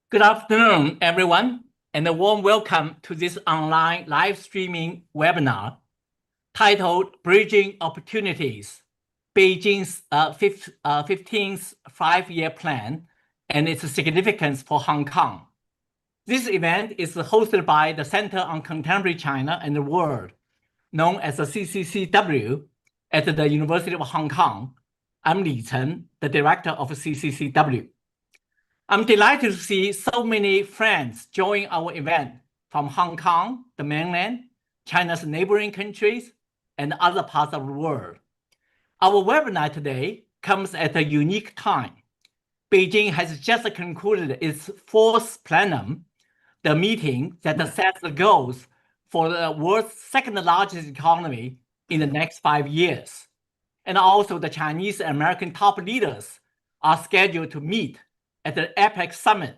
Good afternoon, everyone, and a warm welcome to this online live streaming webinar titled Bridging Opportunities, Beijing's 15th Five-Year Plan and its Significance for Hong Kong. This event is hosted by the Center on Contemporary China and the World, known as the CCCW, at the University of Hong Kong. I'm Li Chen, the director of CCCW. I'm delighted to see so many friends join our event from Hong Kong, the mainland, China's neighboring countries, and other parts of the world. Our webinar today comes at a unique time. Beijing has just concluded its fourth plenum, the meeting that sets the goals for the world's second largest economy in the next 5 years. And also the Chinese and American top leaders are scheduled to meet at the APEC summit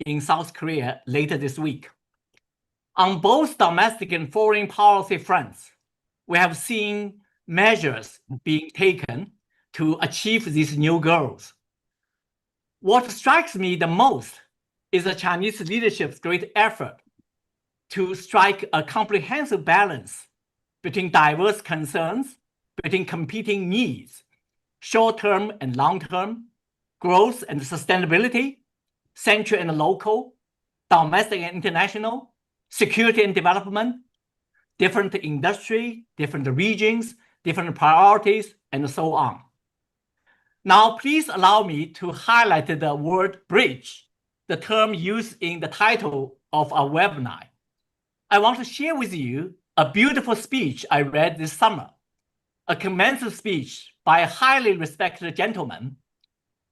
in South Korea later this week. On both domestic and foreign policy fronts, we have seen measures being taken to achieve these new goals. What strikes me the most is the Chinese leadership's great effort to strike a comprehensive balance between diverse concerns, between competing needs, short-term and long-term, growth and sustainability, central and local, domestic and international, security and development, different industry, different regions, different priorities, and so on. Now, please allow me to highlight the word bridge, the term used in the title of our webinar. I want to share with you a beautiful speech I read this summer, a commencement speech by a highly respected gentleman.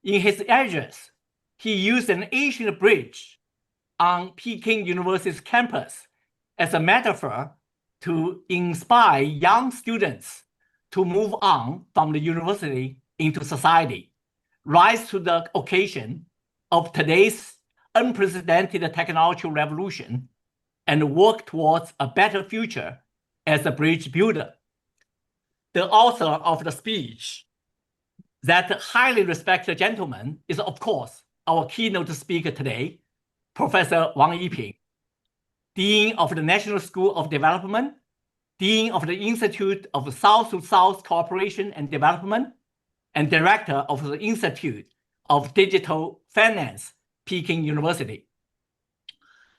In his address, he used an ancient bridge on Peking University's campus as a metaphor to inspire young students to move on from the university into society, rise to the occasion of today's unprecedented technological revolution, and work towards a better future as a bridge builder. The author of the speech, that highly respected gentleman, is, of course, our keynote speaker today, Professor Wang Yiping, Dean of the National School of Development, Dean of the Institute of South-to-South Cooperation and Development, and Director of the Institute of Digital Finance, Peking University.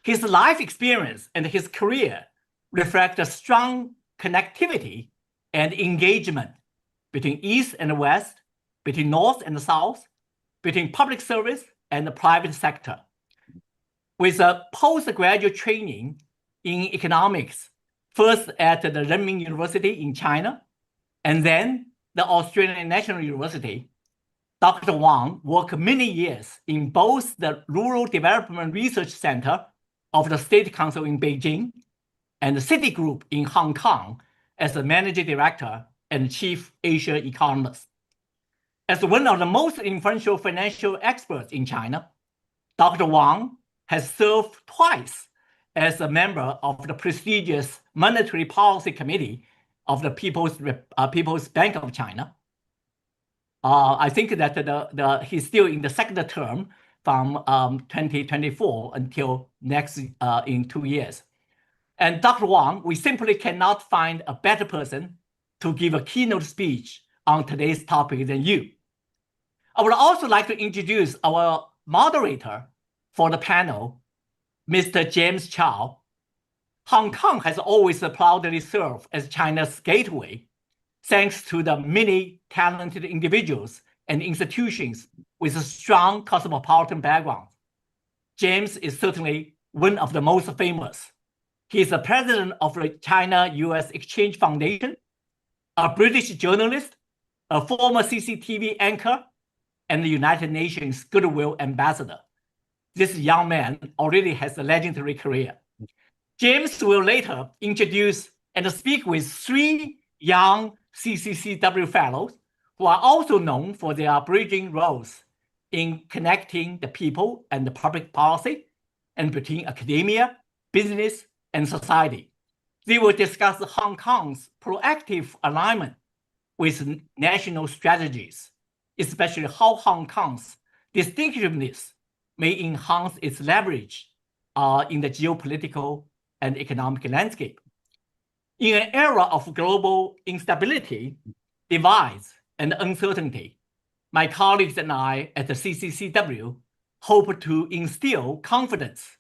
His life experience and his career reflect a strong connectivity and engagement between East and West, between North and South, between public service and the private sector. With a postgraduate training in economics, first at the Renmin University in China, and then the Australian National University, Dr. Wang worked many years in both the Rural Development Research Center of the State Council in Beijing and the Citigroup in Hong Kong as the managing director and chief Asia economist. As one of the most influential financial experts in China, Dr. Wang has served twice as a member of the prestigious Monetary Policy Committee of the People's Bank of China. I think that he's still in the second term from 2024 until next in 2 years. And Dr. Wang, we simply cannot find a better person to give a keynote speech on today's topic than you. I would also like to introduce our moderator for the panel, Mr. James Chow. Hong Kong has always proudly served as China's gateway, thanks to the many talented individuals and institutions with a strong cosmopolitan background. James is certainly one of the most famous. He is the president of the China-US Exchange Foundation, a British journalist, a former CCTV anchor, and the United Nations Goodwill Ambassador. This young man already has a legendary career. James will later introduce and speak with 3 young CCCW fellows who are also known for their bridging roles in connecting the people and the public policy and between academia, business, and society. They will discuss Hong Kong's proactive alignment with national strategies, especially how Hong Kong's distinctiveness may enhance its leverage in the geopolitical and economic landscape. In an era of global instability, divides, and uncertainty, my colleagues and I at the CCCW hope to instill confidence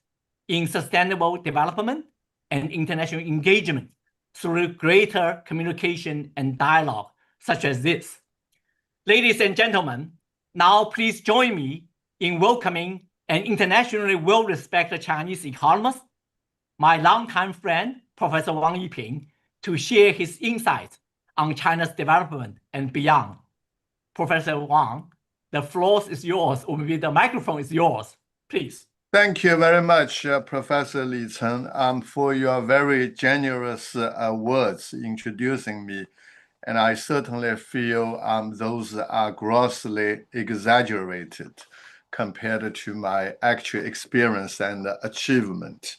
in sustainable development and international engagement through greater communication and dialogue such as this. Ladies and gentlemen, now please join me in welcoming an internationally well-respected Chinese economist, my longtime friend, Professor Wang Yiping, to share his insights on China's development and beyond. Professor Wang, the floor is yours, or maybe the microphone is yours, please. Thank you very much, Professor Li Chen, for your very generous words introducing me. And I certainly feel those are grossly exaggerated compared to my actual experience and achievement.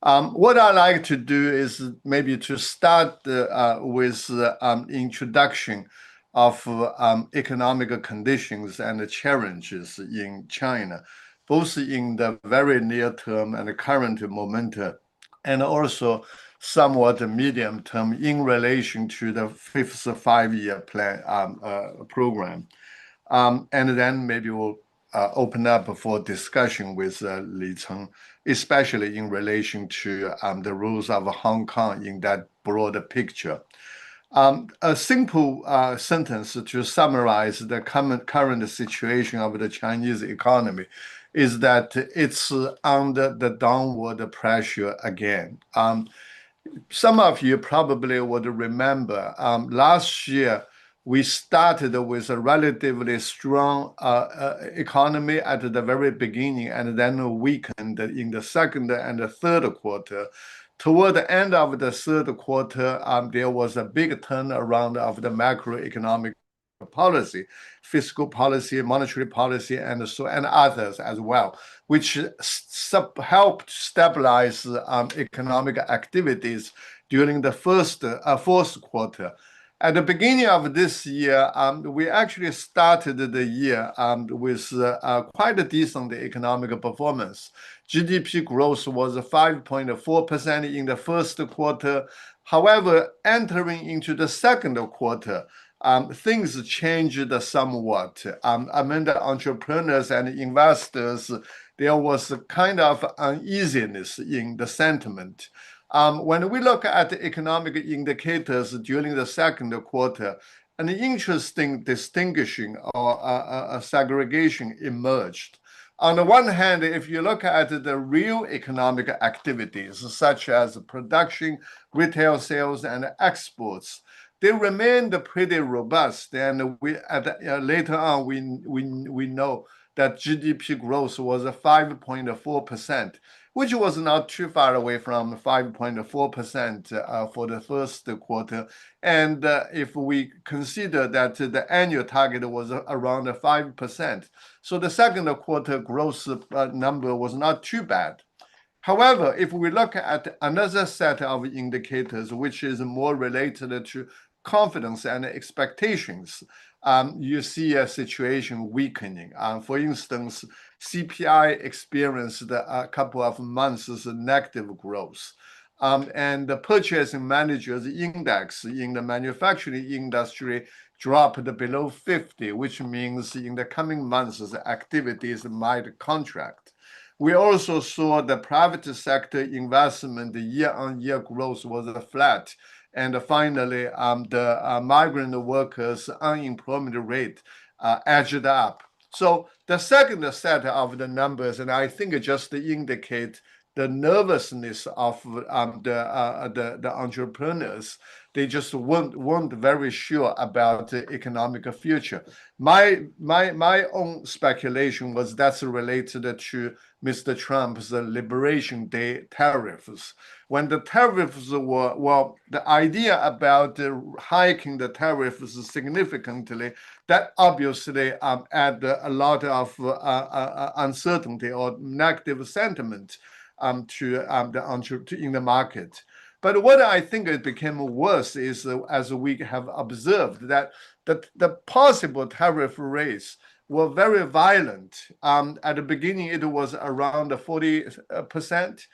What I like to do is maybe to start with introduction of economic conditions and challenges in China, both in the very near term and the current momentum, and also somewhat medium term in relation to the fifth five-year plan program. And then maybe we'll open up for discussion with Li Chen, especially in relation to the rules of Hong Kong in that broader picture. A simple sentence to summarize the current situation of the Chinese economy is that it's under the downward pressure again. Some of you probably would remember last year we started with a relatively strong economy at the very beginning and then weakened in the second and the third quarter. Toward the end of the third quarter, there was a big turnaround of the macroeconomic policy, fiscal policy, monetary policy, and others as well, which helped stabilize economic activities during the fourth quarter. At the beginning of this year, we actually started the year with quite a decent economic performance. GDP growth was 5.4% in the first quarter. However, entering into the second quarter, things changed somewhat. Among the entrepreneurs and investors, there was a kind of uneasiness in the sentiment. When we look at the economic indicators during the second quarter, an interesting distinguishing or a segregation emerged. On the one hand, if you look at the real economic activities, such as production, retail sales, and exports, they remained pretty robust. And later on, we know that GDP growth was 5.4%, which was not too far away from 5.4% for the first quarter. And if we consider that the annual target was around 5%, so the second quarter growth number was not too bad. However, if we look at another set of indicators, which is more related to confidence and expectations, you see a situation weakening. For instance, CPI experienced a couple of months of negative growth. And the Purchasing Managers Index in the manufacturing industry dropped below 50, which means in the coming months, the activities might contract. We also saw the private sector investment year-on-year growth was flat. And finally, the migrant workers' unemployment rate edged up. So the second set of the numbers, and I think it just indicate the nervousness of the entrepreneurs. They just weren't very sure about the economic future. My own speculation was that's related to Mr. Trump's Liberation Day tariffs. When the tariffs were, well, the idea about hiking the tariffs significantly, that obviously add a lot of uncertainty or negative sentiment to in the market. But what I think it became worse is, as we have observed, that the possible tariff raise were very violent. At the beginning, it was around 40%,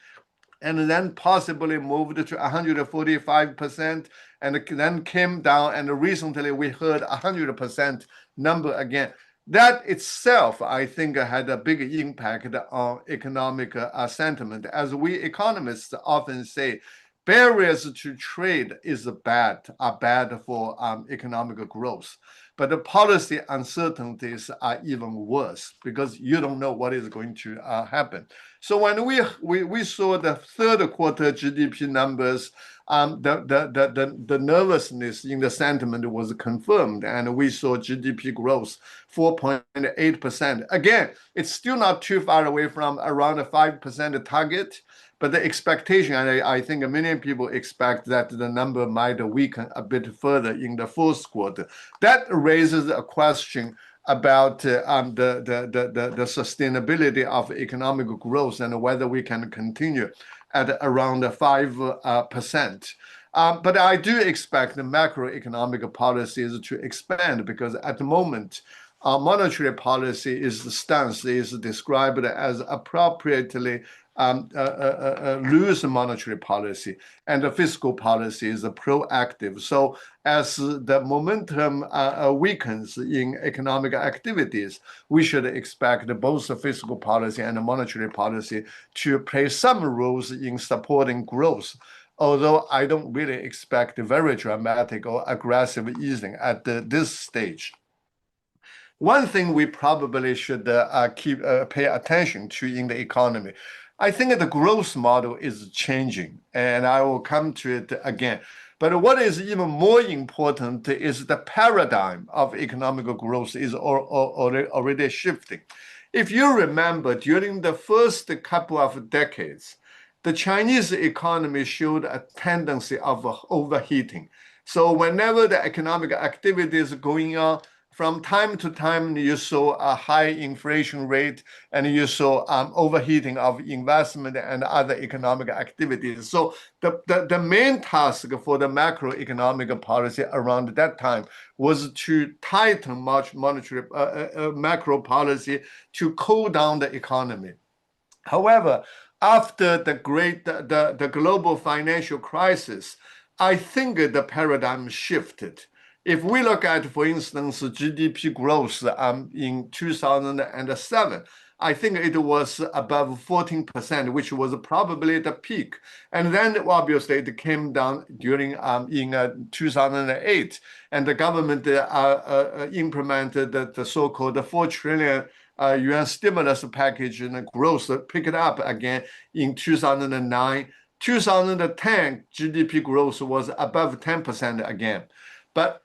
and then possibly moved to 145%, and then came down, and recently we heard 100% number again. That itself, I think, had a big impact on economic sentiment. As we economists often say, barriers to trade are bad for economic growth. But the policy uncertainties are even worse because you don't know what is going to happen. So when we saw the third quarter GDP numbers, the nervousness in the sentiment was confirmed, and we saw GDP growth 4.8%. Again, it's still not too far away from around a 5% target, but the expectation, and I think many people expect that the number might weaken a bit further in the fourth quarter. That raises a question about the sustainability of economic growth and whether we can continue at around 5%. But I do expect the macroeconomic policies to expand because at the moment, monetary policy stance is described as appropriately loose monetary policy, and the fiscal policy is proactive. So as the momentum weakens in economic activities, we should expect both the fiscal policy and the monetary policy to play some roles in supporting growth. Although I don't really expect very dramatic or aggressive easing at this stage. One thing we probably should pay attention to in the economy, I think the growth model is changing, and I will come to it again. But what is even more important is the paradigm of economic growth is already shifting. If you remember, during the first couple of decades, the Chinese economy showed a tendency of overheating. So whenever the economic activity is going on, from time to time, you saw a high inflation rate, and you saw overheating of investment and other economic activities. So the main task for the macroeconomic policy around that time was to tighten monetary macro policy to cool down the economy. However, after the global financial crisis, I think the paradigm shifted. If we look at, for instance, GDP growth in 2007, I think it was above 14%, which was probably the peak. And then obviously it came down during in 2008, and the government implemented the so-called 4 trillion yuan stimulus package, and growth picked up again in 2009. 2010 GDP growth was above 10% again. But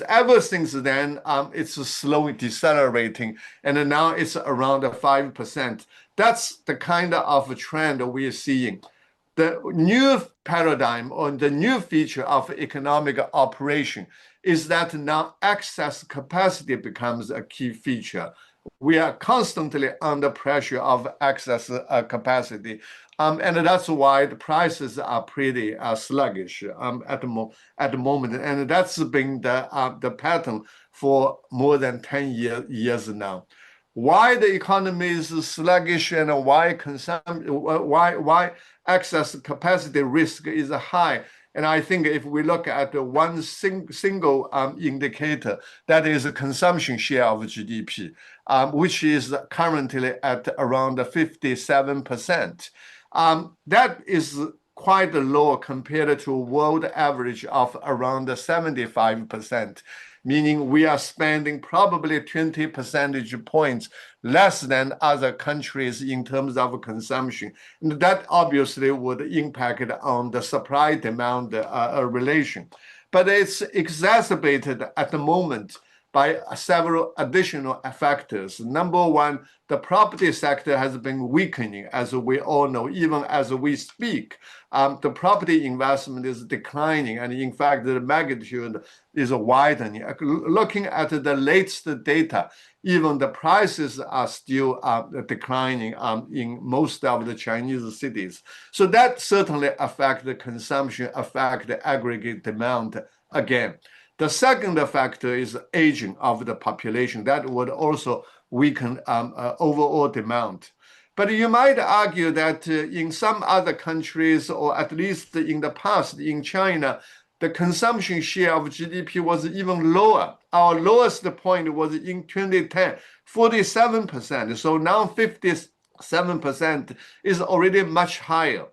ever since then, it's slowly decelerating, and now it's around 5%. That's the kind of trend we're seeing. The new paradigm or the new feature of economic operation is that now excess capacity becomes a key feature. We are constantly under pressure of excess capacity. And that's why the prices are pretty sluggish at the moment. And that's been the pattern for more than 10 years now. Why the economy is sluggish and why excess capacity risk is high. And I think if we look at one single indicator, that is a consumption share of GDP, which is currently at around 57%. That is quite low compared to a world average of around 75%, meaning we are spending probably 20 percentage points less than other countries in terms of consumption. And that obviously would impact on the supply-demand relation. But it's exacerbated at the moment by several additional factors. Number one, the property sector has been weakening, as we all know. Even as we speak, the property investment is declining, and in fact, the magnitude is widening. Looking at the latest data, even the prices are still declining in most of the Chinese cities. So that certainly affects the consumption, affects the aggregate demand again. The second factor is aging of the population. That would also weaken overall demand. But you might argue that in some other countries, or at least in the past in China, the consumption share of GDP was even lower. Our lowest point was in 2010, 47%. So now 57% is already much higher.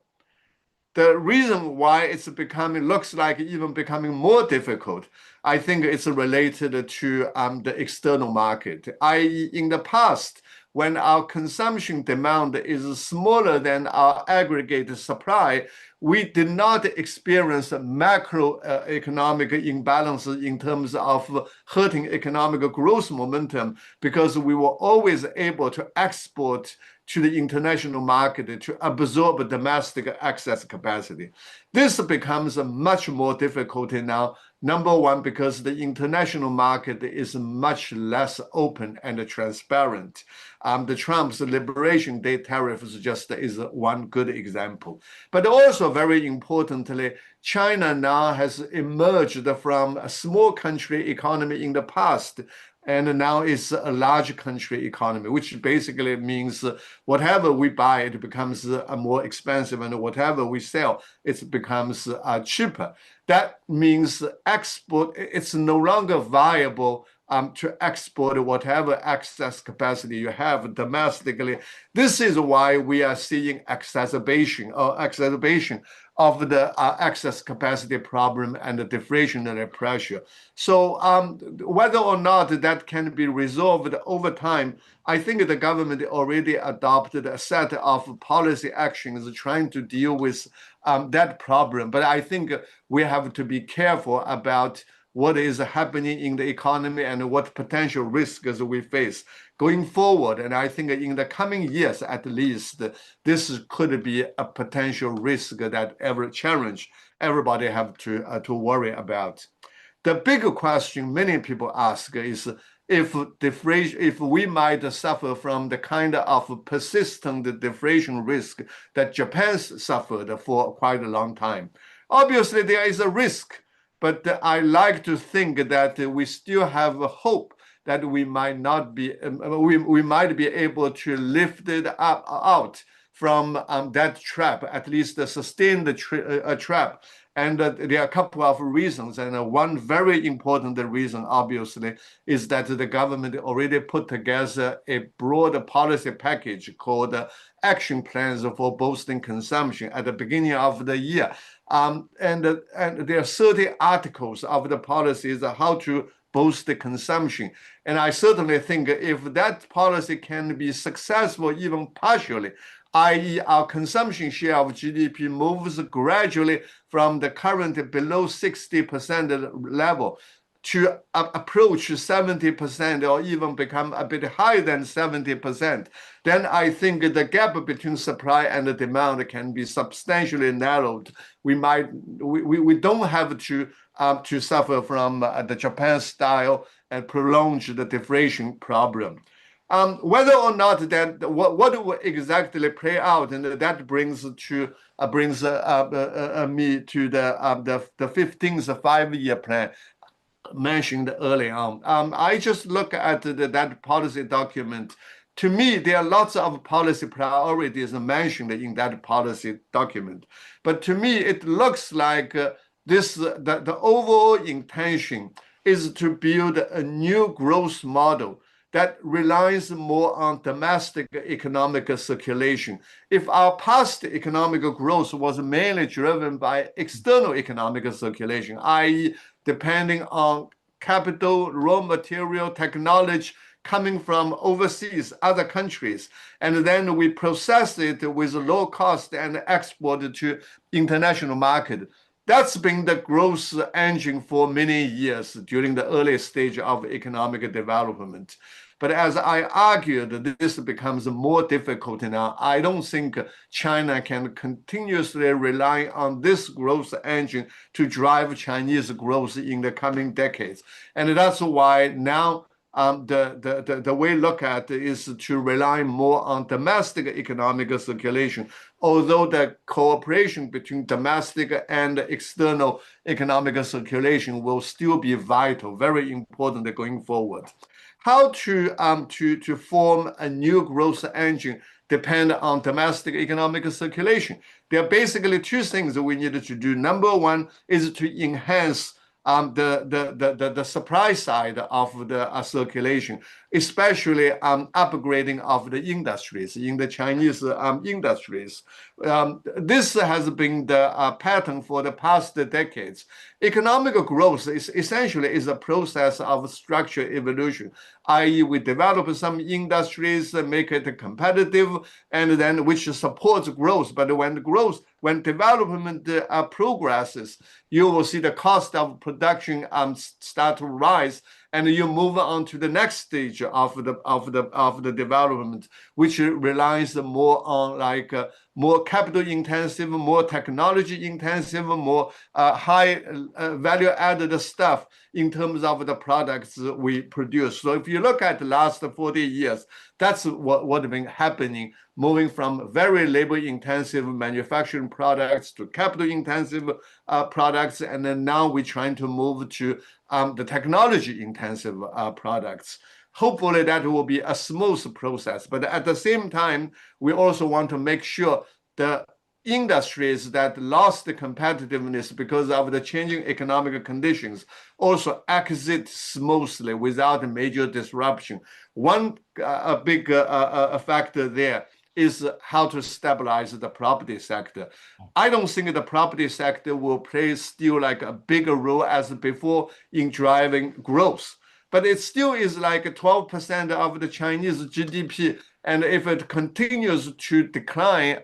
The reason why it's looks like even becoming more difficult, I think it's related to the external market, i.e. in the past, when our consumption demand is smaller than our aggregate supply, we did not experience macroeconomic imbalances in terms of hurting economic growth momentum, because we were always able to export to the international market to absorb domestic excess capacity. This becomes much more difficult now. Number one, because the international market is much less open and transparent. The Trump's Liberation Day tariffs just is one good example. But also, very importantly, China now has emerged from a small country economy in the past, and now it's a large country economy, which basically means whatever we buy, it becomes more expensive, and whatever we sell, it becomes cheaper. That means export, it's no longer viable to export whatever excess capacity you have domestically. This is why we are seeing exacerbation of the excess capacity problem and the deflationary pressure. So whether or not that can be resolved over time, I think the government already adopted a set of policy actions trying to deal with that problem. But I think we have to be careful about what is happening in the economy and what potential risks we face going forward. And I think in the coming years, at least, this could be a potential risk that everybody have to worry about. The bigger question many people ask is if we might suffer from the kind of persistent deflation risk that Japan suffered for quite a long time. Obviously, there is a risk, but I like to think that we still have a hope that we might not be, we might be able to lift it out from that trap, at least sustain the trap. And there are a couple of reasons. And one very important reason, obviously, is that the government already put together a broad policy package called Action Plans for Boosting Consumption at the beginning of the year. And there are 30 articles of the policies how to boost the consumption. And I certainly think if that policy can be successful, even partially, i.e. our consumption share of GDP moves gradually from the current below 60% level to approach 70% or even become a bit higher than 70%, then I think the gap between supply and the demand can be substantially narrowed. We don't have to suffer from the Japan style and prolong the deflation problem. Whether or not that what will exactly play out, and that brings me to the 15th five-year plan mentioned earlier on. I just look at that policy document. To me, there are lots of policy priorities mentioned in that policy document. But to me, it looks like the overall intention is to build a new growth model that relies more on domestic economic circulation. If our past economic growth was mainly driven by external economic circulation, i.e. depending on capital, raw material, technology coming from overseas, other countries, and then we process it with low cost and export it to international market. That's been the growth engine for many years during the early stage of economic development. But as I argued, this becomes more difficult now. I don't think China can continuously rely on this growth engine to drive Chinese growth in the coming decades. And that's why now the way look at is to rely more on domestic economic circulation, although the cooperation between domestic and external economic circulation will still be vital, very important going forward. How to form a new growth engine depend on domestic economic circulation. There are basically two things that we need to do. Number one is to enhance the supply side of the circulation, especially upgrading of the industries in the Chinese industries. This has been the pattern for the past decades. Economic growth is essentially a process of structural evolution, i.e. we develop some industries, make it competitive, and then which supports growth. But when development progresses, you will see the cost of production start to rise, and you move on to the next stage of the development, which relies more on more capital intensive, more technology intensive, more high value added stuff in terms of the products we produce. So if you look at the last 40 years, that's what has been happening, moving from very labor intensive manufacturing products to capital intensive products, and then now we're trying to move to the technology intensive products. Hopefully that will be a smooth process, but at the same time, we also want to make sure the industries that lost the competitiveness because of the changing economic conditions also exit smoothly without major disruption. One big factor there is how to stabilize the property sector. I don't think the property sector will play still like a bigger role as before in driving growth, but it still is like 12% of the Chinese GDP. And if it continues to decline,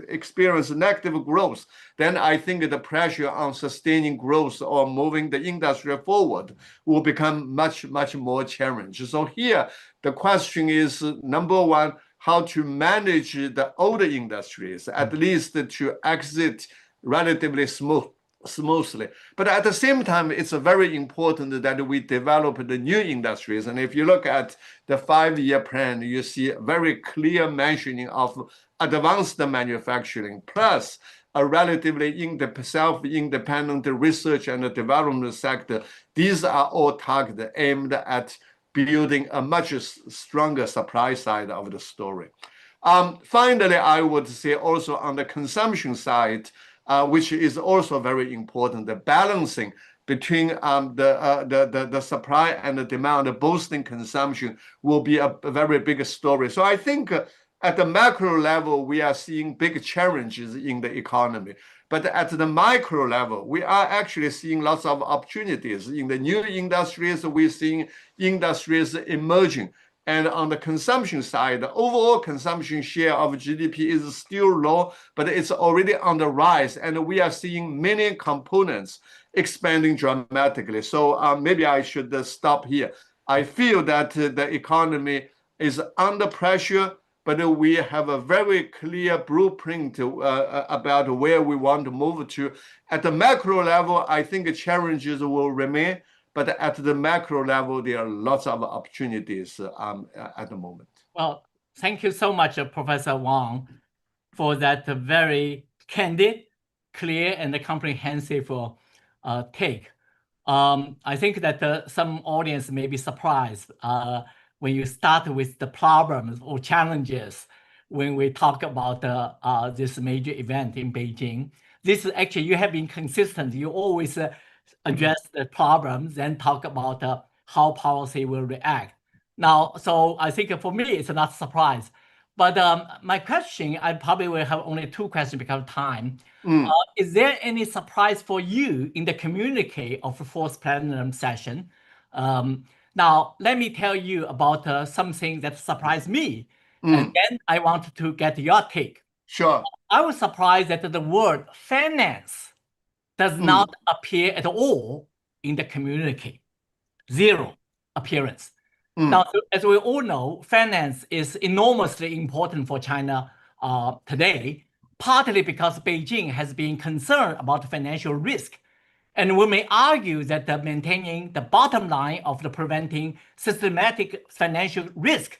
experience negative growth, then I think the pressure on sustaining growth or moving the industry forward will become much, much more challenging. So here, the question is, number one, how to manage the older industries, at least to exit relatively smoothly. But at the same time, it's very important that we develop the new industries. And if you look at the 5-year plan, you see very clear mentioning of advanced manufacturing plus a relatively self-independent research and development sector. These are all targeted aimed at building a much stronger supply side of the story. Finally, I would say also on the consumption side, which is also very important, the balancing between the supply and the demand, boosting consumption will be a very big story. So I think at the macro level, we are seeing big challenges in the economy. But at the micro level, we are actually seeing lots of opportunities. In the new industries, we're seeing industries emerging. And on the consumption side, the overall consumption share of GDP is still low, but it's already on the rise. And we are seeing many components expanding dramatically. So maybe I should stop here. I feel that the economy is under pressure, but we have a very clear blueprint about where we want to move to. At the macro level, I think challenges will remain. But at the macro level, there are lots of opportunities at the moment. Well, thank you so much, Professor Wang, for that very candid, clear, and comprehensive take. I think that some audience may be surprised when you start with the problems or challenges when we talk about this major event in Beijing. This is actually, you have been consistent. You always address the problems, then talk about how policy will react. Now, so I think for me, it's not a surprise. But my question, I probably will have only 2 questions because of time. Is there any surprise for you in the communique of the 4th Plenum session? Now, let me tell you about something that surprised me. And then I want to get your take. Sure. I was surprised that the word finance does not appear at all in the communique. 0 appearance. Now, as we all know, finance is enormously important for China today, partly because Beijing has been concerned about financial risk. And we may argue that maintaining the bottom line of the preventing systematic financial risk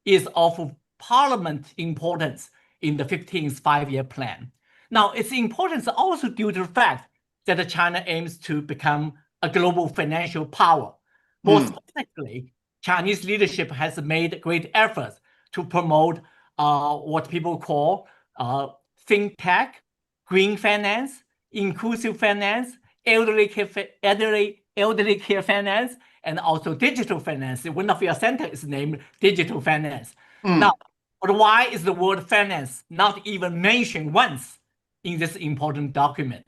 is of paramount importance in the 15th five-year plan. Now, its importance is also due to the fact that China aims to become a global financial power. More specifically, Chinese leadership has made great efforts to promote what people call fintech, green finance, inclusive finance, elderly care finance, and also digital finance. One of your centers is named digital finance. Now, but why is the word finance not even mentioned once in this important document?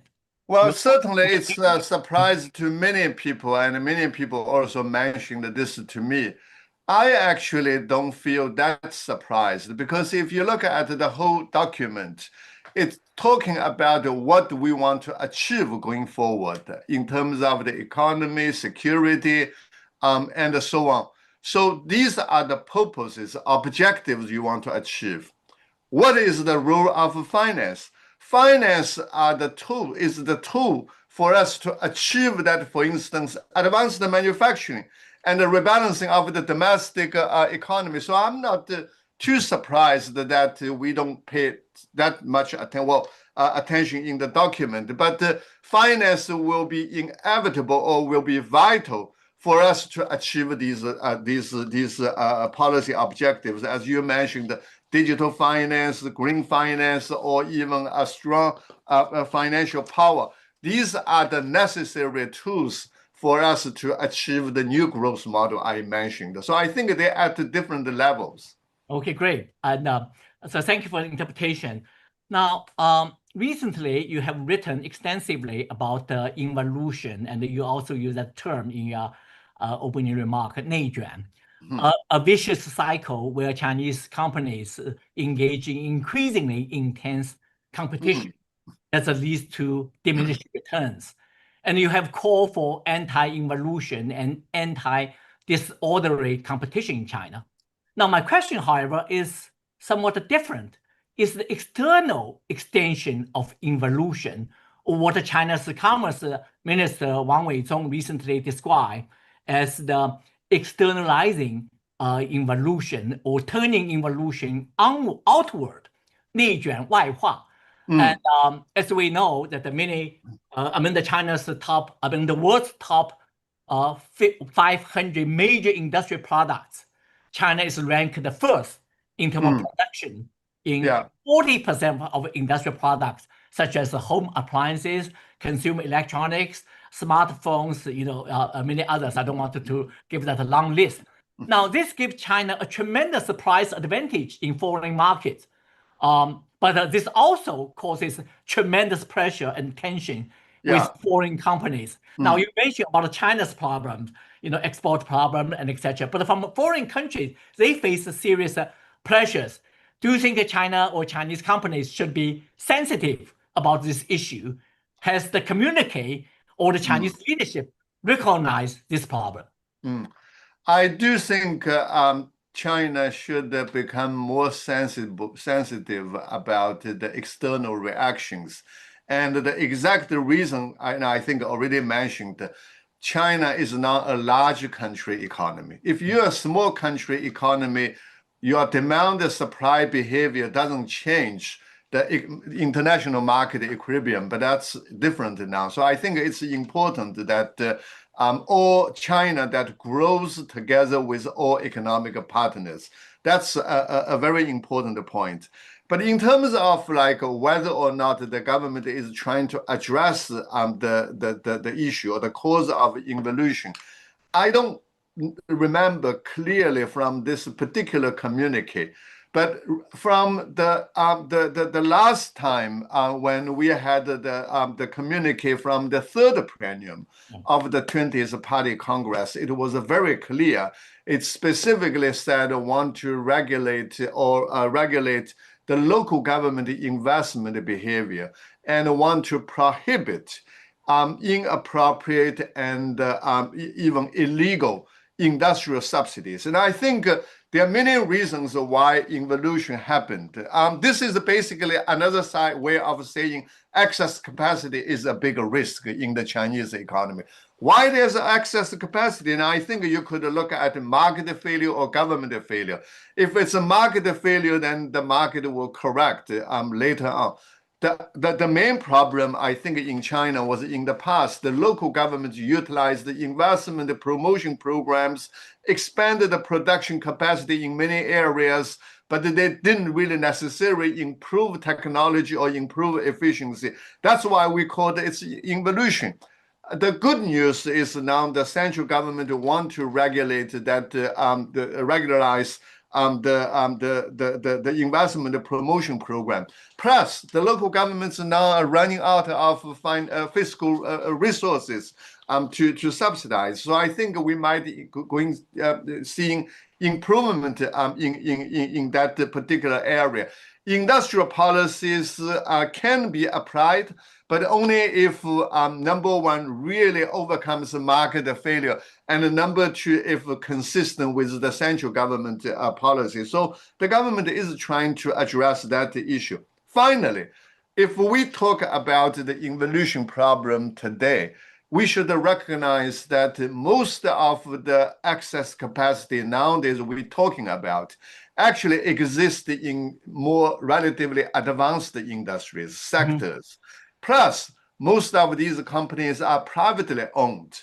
Well, certainly it's a surprise to many people, and many people also mentioned this to me. I actually don't feel that surprised because if you look at the whole document, it's talking about what we want to achieve going forward in terms of the economy, security, and so on. So these are the purposes, objectives you want to achieve. What is the role of finance? Finance is the tool for us to achieve that, for instance, advanced manufacturing and the rebalancing of the domestic economy. So I'm not too surprised that we don't pay that much attention in the document. But finance will be inevitable or will be vital for us to achieve these policy objectives, as you mentioned, digital finance, green finance, or even a strong financial power. These are the necessary tools for us to achieve the new growth model I mentioned. So I think they're at different levels. Okay, great. And so thank you for the interpretation. Now, recently you have written extensively about involution, and you also use that term in your opening remark, 内卷, a vicious cycle where Chinese companies engage in increasingly intense competition that leads to diminished returns. And you have called for anti-involution and anti-disorderly competition in China. Now, my question, however, is somewhat different. Is the external extension of involution, or what China's Commerce Minister Wang Weizong recently described as the externalizing involution or turning involution outward, 内卷外化. And as we know that the world's top 500 major industrial products, China is ranked the first in terms of production in 40% of industrial products, such as home appliances, consumer electronics, smartphones, many others. I don't want to give that a long list. Now, this gives China a tremendous price advantage in foreign markets. But this also causes tremendous pressure and tension with foreign companies. Now, you mentioned about China's problems, export problem and etc. But from foreign countries, they face serious pressures. Do you think China or Chinese companies should be sensitive about this issue? Has the communique or the Chinese leadership recognized this problem? I do think China should become more sensitive about the external reactions. And the exact reason, I think already mentioned, China is not a large country economy. If you're a small country economy, your demand and supply behavior doesn't change the international market equilibrium, but that's different now. So I think it's important that all China that grows together with all economic partners. That's a very important point. But in terms of whether or not the government is trying to address the issue or the cause of involution, I don't remember clearly from this particular communique. But from the last time when we had the communique from the third plenum of the 20th Party Congress, it was very clear. It specifically said want to regulate the local government investment behavior and want to prohibit inappropriate and even illegal industrial subsidies. And I think there are many reasons why involution happened. This is basically another way of saying excess capacity is a big risk in the Chinese economy. Why there's excess capacity? And I think you could look at market failure or government failure. If it's a market failure, then the market will correct later on. The main problem, I think, in China was in the past, the local governments utilized the investment promotion programs, expanded the production capacity in many areas, but they didn't really necessarily improve technology or improve efficiency. That's why we call it involution. The good news is now the central government want to regulate that, regularize the investment promotion program. Plus, the local governments now are running out of fiscal resources to subsidize. So I think we might seeing improvement in that particular area. Industrial policies can be applied, but only if number one really overcomes the market failure, and number two, if consistent with the central government policy. So the government is trying to address that issue. Finally, if we talk about the involution problem today, we should recognize that most of the excess capacity nowadays we're talking about actually exists in more relatively advanced industries, sectors. Plus, most of these companies are privately owned.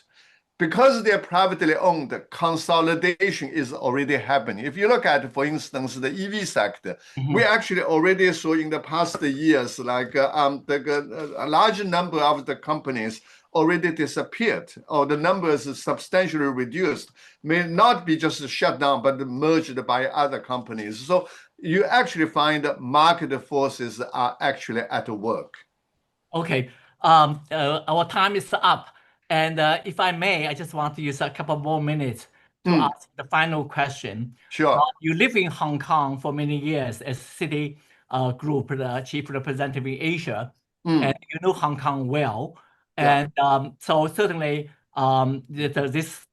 Because they're privately owned, consolidation is already happening. If you look at, for instance, the EV sector, we actually already saw in the past years, like a large number of the companies already disappeared, or the numbers substantially reduced, may not be just shut down, but merged by other companies. So you actually find market forces are actually at work. Okay, our time is up. And if I may, I just want to use a couple more minutes to ask the final question. Sure. You live in Hong Kong for many years as City Group, the chief representative in Asia, and you know Hong Kong well. And so certainly this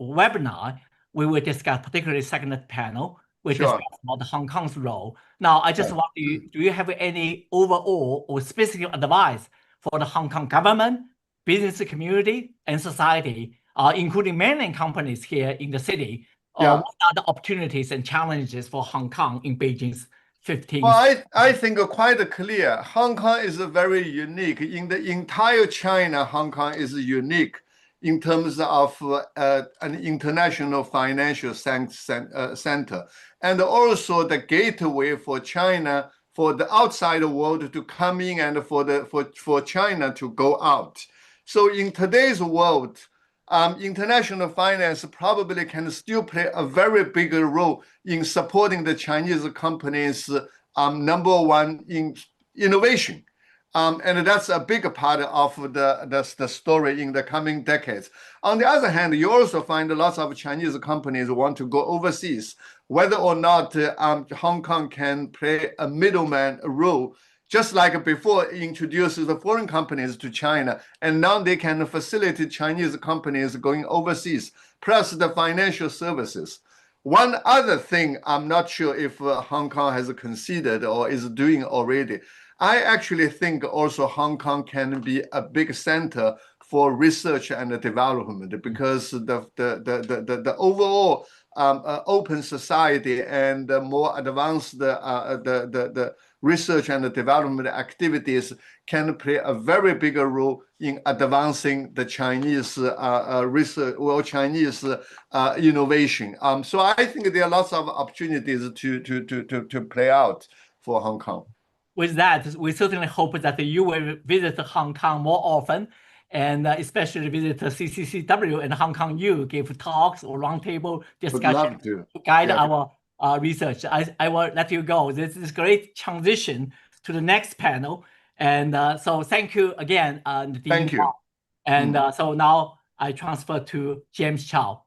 webinar, we will discuss, particularly second panel, we discuss about Hong Kong's role. Now, I just want you, do you have any overall or specific advice for the Hong Kong government, business community, and society, including mainland companies here in the city? What are the opportunities and challenges for Hong Kong in Beijing's 15th? Well, I think quite clear. Hong Kong is very unique. In the entire China, Hong Kong is unique in terms of an international financial center, and also the gateway for China, for the outside world to come in, and for China to go out. So in today's world, international finance probably can still play a very big role in supporting the Chinese companies, number one in innovation. And that's a big part of the story in the coming decades. On the other hand, you also find lots of Chinese companies want to go overseas, whether or not Hong Kong can play a middleman role, just like before introduces the foreign companies to China, and now they can facilitate Chinese companies going overseas, plus the financial services. One other thing I'm not sure if Hong Kong has considered or is doing already, I actually think also Hong Kong can be a big center for research and development, because the overall open society and more advanced the research and development activities can play a very big role in advancing the Chinese research or Chinese innovation. So I think there are lots of opportunities to play out for Hong Kong. With that, we certainly hope that you will visit Hong Kong more often, and especially visit CCCW and Hong Kong U, give talks or roundtable discussion to guide our research. I will let you go. This is a great transition to the next panel. And so thank you again, Dean. Thank you. And so now I transfer to James Chow.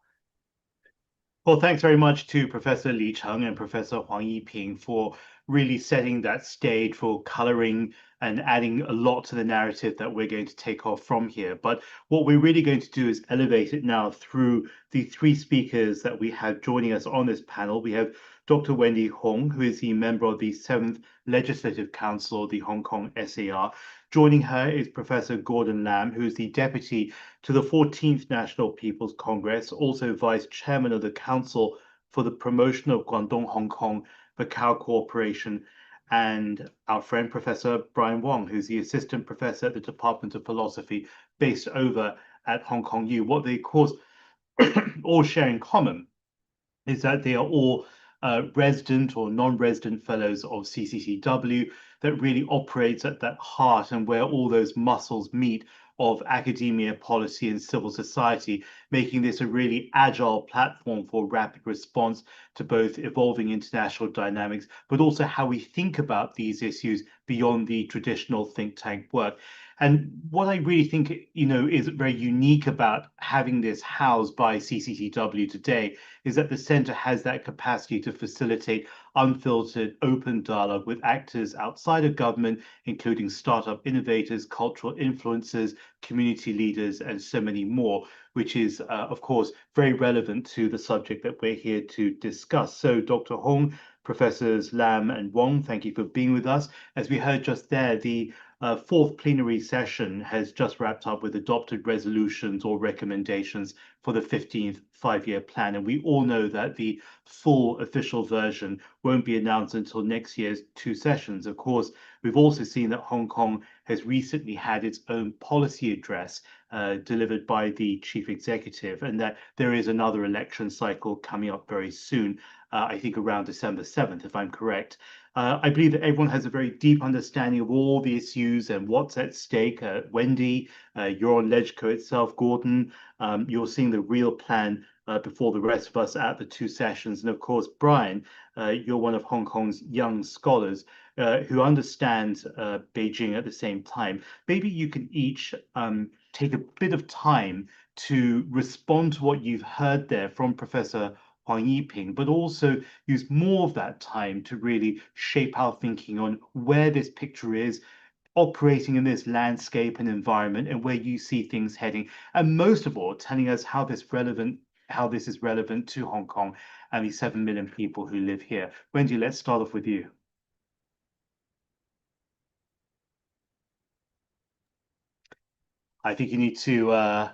Well, thanks very much to Professor Li Cheng and Professor Huang Yiping for really setting that stage for coloring and adding a lot to the narrative that we're going to take off from here. But what we're really going to do is elevate it now through the three speakers that we have joining us on this panel. We have Dr. Wendy Hong, who is the member of the 7th Legislative Council of the Hong Kong SAR. Joining her is Professor Gordon Lam, who is the Deputy to the 14th National People's Congress, also Vice Chairman of the Council for the Promotion of Guangdong Hong Kong Macau Cooperation, and our friend Professor Brian Wong, who's the Assistant Professor at the Department of Philosophy based over at Hong Kong U. What they, of course, all share in common is that they are all resident or non-resident fellows of CCCW that really operates at that heart and where all those muscles meet of academia, policy, and civil society, making this a really agile platform for rapid response to both evolving international dynamics, but also how we think about these issues beyond the traditional think tank work. And what I really think, is very unique about having this housed by CCCW today is that the center has that capacity to facilitate unfiltered, open dialogue with actors outside of government, including startup innovators, cultural influencers, community leaders, and so many more, which is, of course, very relevant to the subject that we're here to discuss. So, Dr. Hong, Professors Lam and Wong, thank you for being with us. As we heard just there, the fourth plenary session has just wrapped up with adopted resolutions or recommendations for the 15th five-year plan. And we all know that the full official version won't be announced until next year's two sessions. Of course, we've also seen that Hong Kong has recently had its own policy address delivered by the chief executive, and that there is another election cycle coming up very soon, I think around December 7th, if I'm correct. I believe that everyone has a very deep understanding of all the issues and what's at stake. Wendy, you're on LegCo itself. Gordon, you're seeing the real plan before the rest of us at the two sessions. And of course, Brian, you're one of Hong Kong's young scholars who understands Beijing at the same time. Maybe you can each take a bit of time to respond to what you've heard there from Professor Huang Yiping, but also use more of that time to really shape our thinking on where this picture is, operating in this landscape and environment, and where you see things heading, and most of all, telling us how this is relevant to Hong Kong and the 7 million people who live here. Wendy, let's start off with you. I think you need to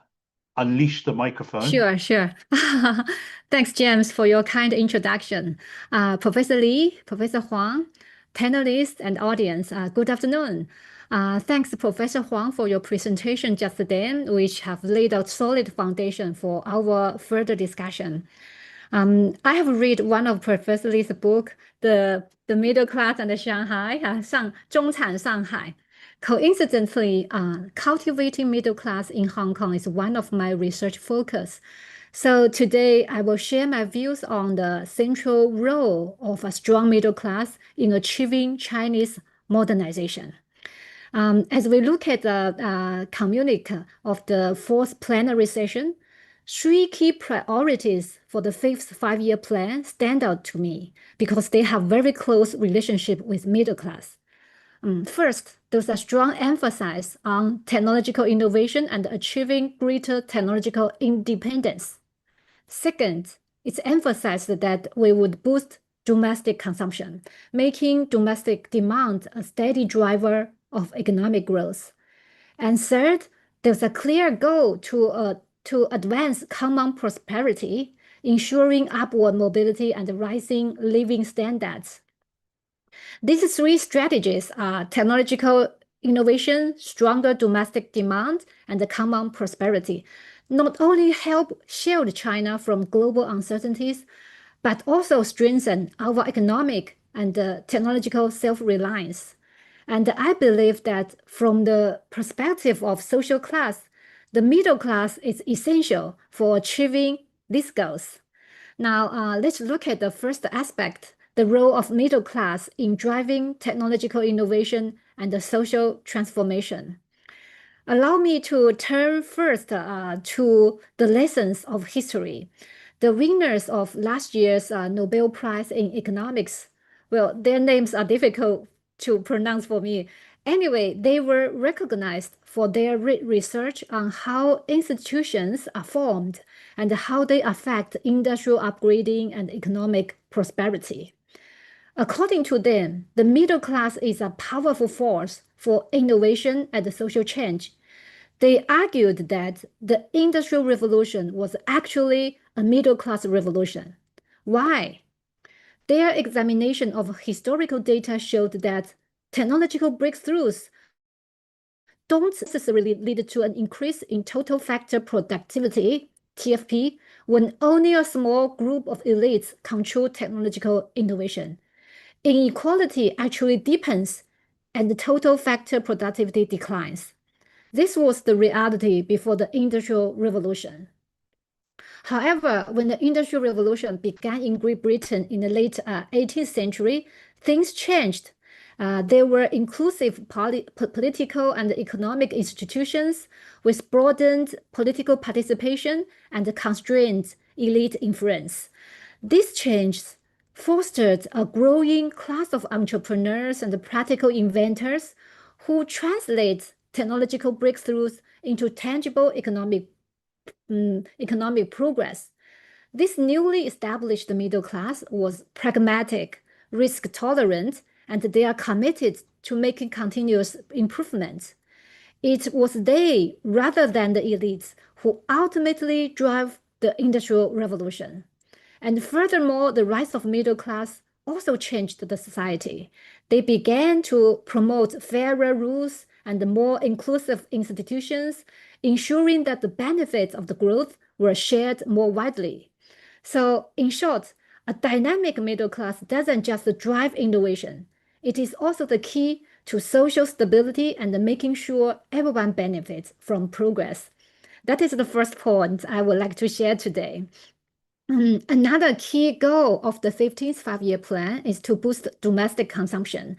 unleash the microphone. Sure. Thanks, James, for your kind introduction. Professor Li, Professor Huang, panelists, and audience, good afternoon. Thanks, Professor Huang, for your presentation just then, which have laid a solid foundation for our further discussion. I have read one of Professor Li's book, The Middle Class and Shanghai, 中产上海. Coincidentally, cultivating middle class in Hong Kong is one of my research focus. So today I will share my views on the central role of a strong middle class in achieving Chinese modernization. As we look at the communique of the fourth plenary session, three key priorities for the fifth five-year plan stand out to me because they have very close relationship with middle class. First, there's a strong emphasis on technological innovation and achieving greater technological independence. Second, it's emphasized that we would boost domestic consumption, making domestic demand a steady driver of economic growth. And third, there's a clear goal to advance common prosperity, ensuring upward mobility and rising living standards. These three strategies are technological innovation, stronger domestic demand, and the common prosperity, not only help shield China from global uncertainties, but also strengthen our economic and technological self-reliance. And I believe that from the perspective of social class, the middle class is essential for achieving these goals. Now, let's look at the first aspect, the role of middle class in driving technological innovation and the social transformation. Allow me to turn first to the lessons of history. The winners of last year's Nobel Prize in Economics, well, their names are difficult to pronounce for me. Anyway, they were recognized for their research on how institutions are formed and how they affect industrial upgrading and economic prosperity. According to them, the middle class is a powerful force for innovation and social change. They argued that the Industrial Revolution was actually a middle-class revolution. Why? Their examination of historical data showed that technological breakthroughs don't necessarily lead to an increase in total factor productivity, TFP, when only a small group of elites control technological innovation. Inequality actually deepens and the total factor productivity declines. This was the reality before the Industrial Revolution. However, when the Industrial Revolution began in Great Britain in the late 18th century, things changed. There were inclusive political and economic institutions with broadened political participation and constrained elite influence. These changes fostered a growing class of entrepreneurs and practical inventors who translate technological breakthroughs into tangible economic progress. This newly established middle class was pragmatic, risk-tolerant, and they are committed to making continuous improvements. It was they, rather than the elites, who ultimately drove the Industrial Revolution. And furthermore, the rise of middle class also changed the society. They began to promote fairer rules and more inclusive institutions, ensuring that the benefits of the growth were shared more widely. So, in short, a dynamic middle class doesn't just drive innovation. It is also the key to social stability and making sure everyone benefits from progress. That is the first point I would like to share today. Another key goal of the 15th Five-Year Plan is to boost domestic consumption.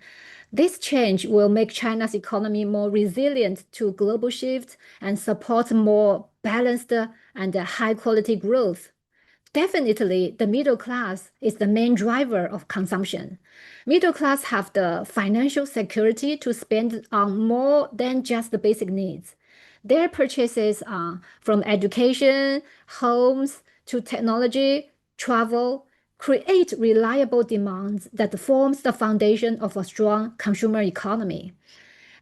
This change will make China's economy more resilient to global shifts and support more balanced and high-quality growth. Definitely, the middle class is the main driver of consumption. Middle class have the financial security to spend on more than just the basic needs. Their purchases from education, homes, to technology, travel, create reliable demands that forms the foundation of a strong consumer economy.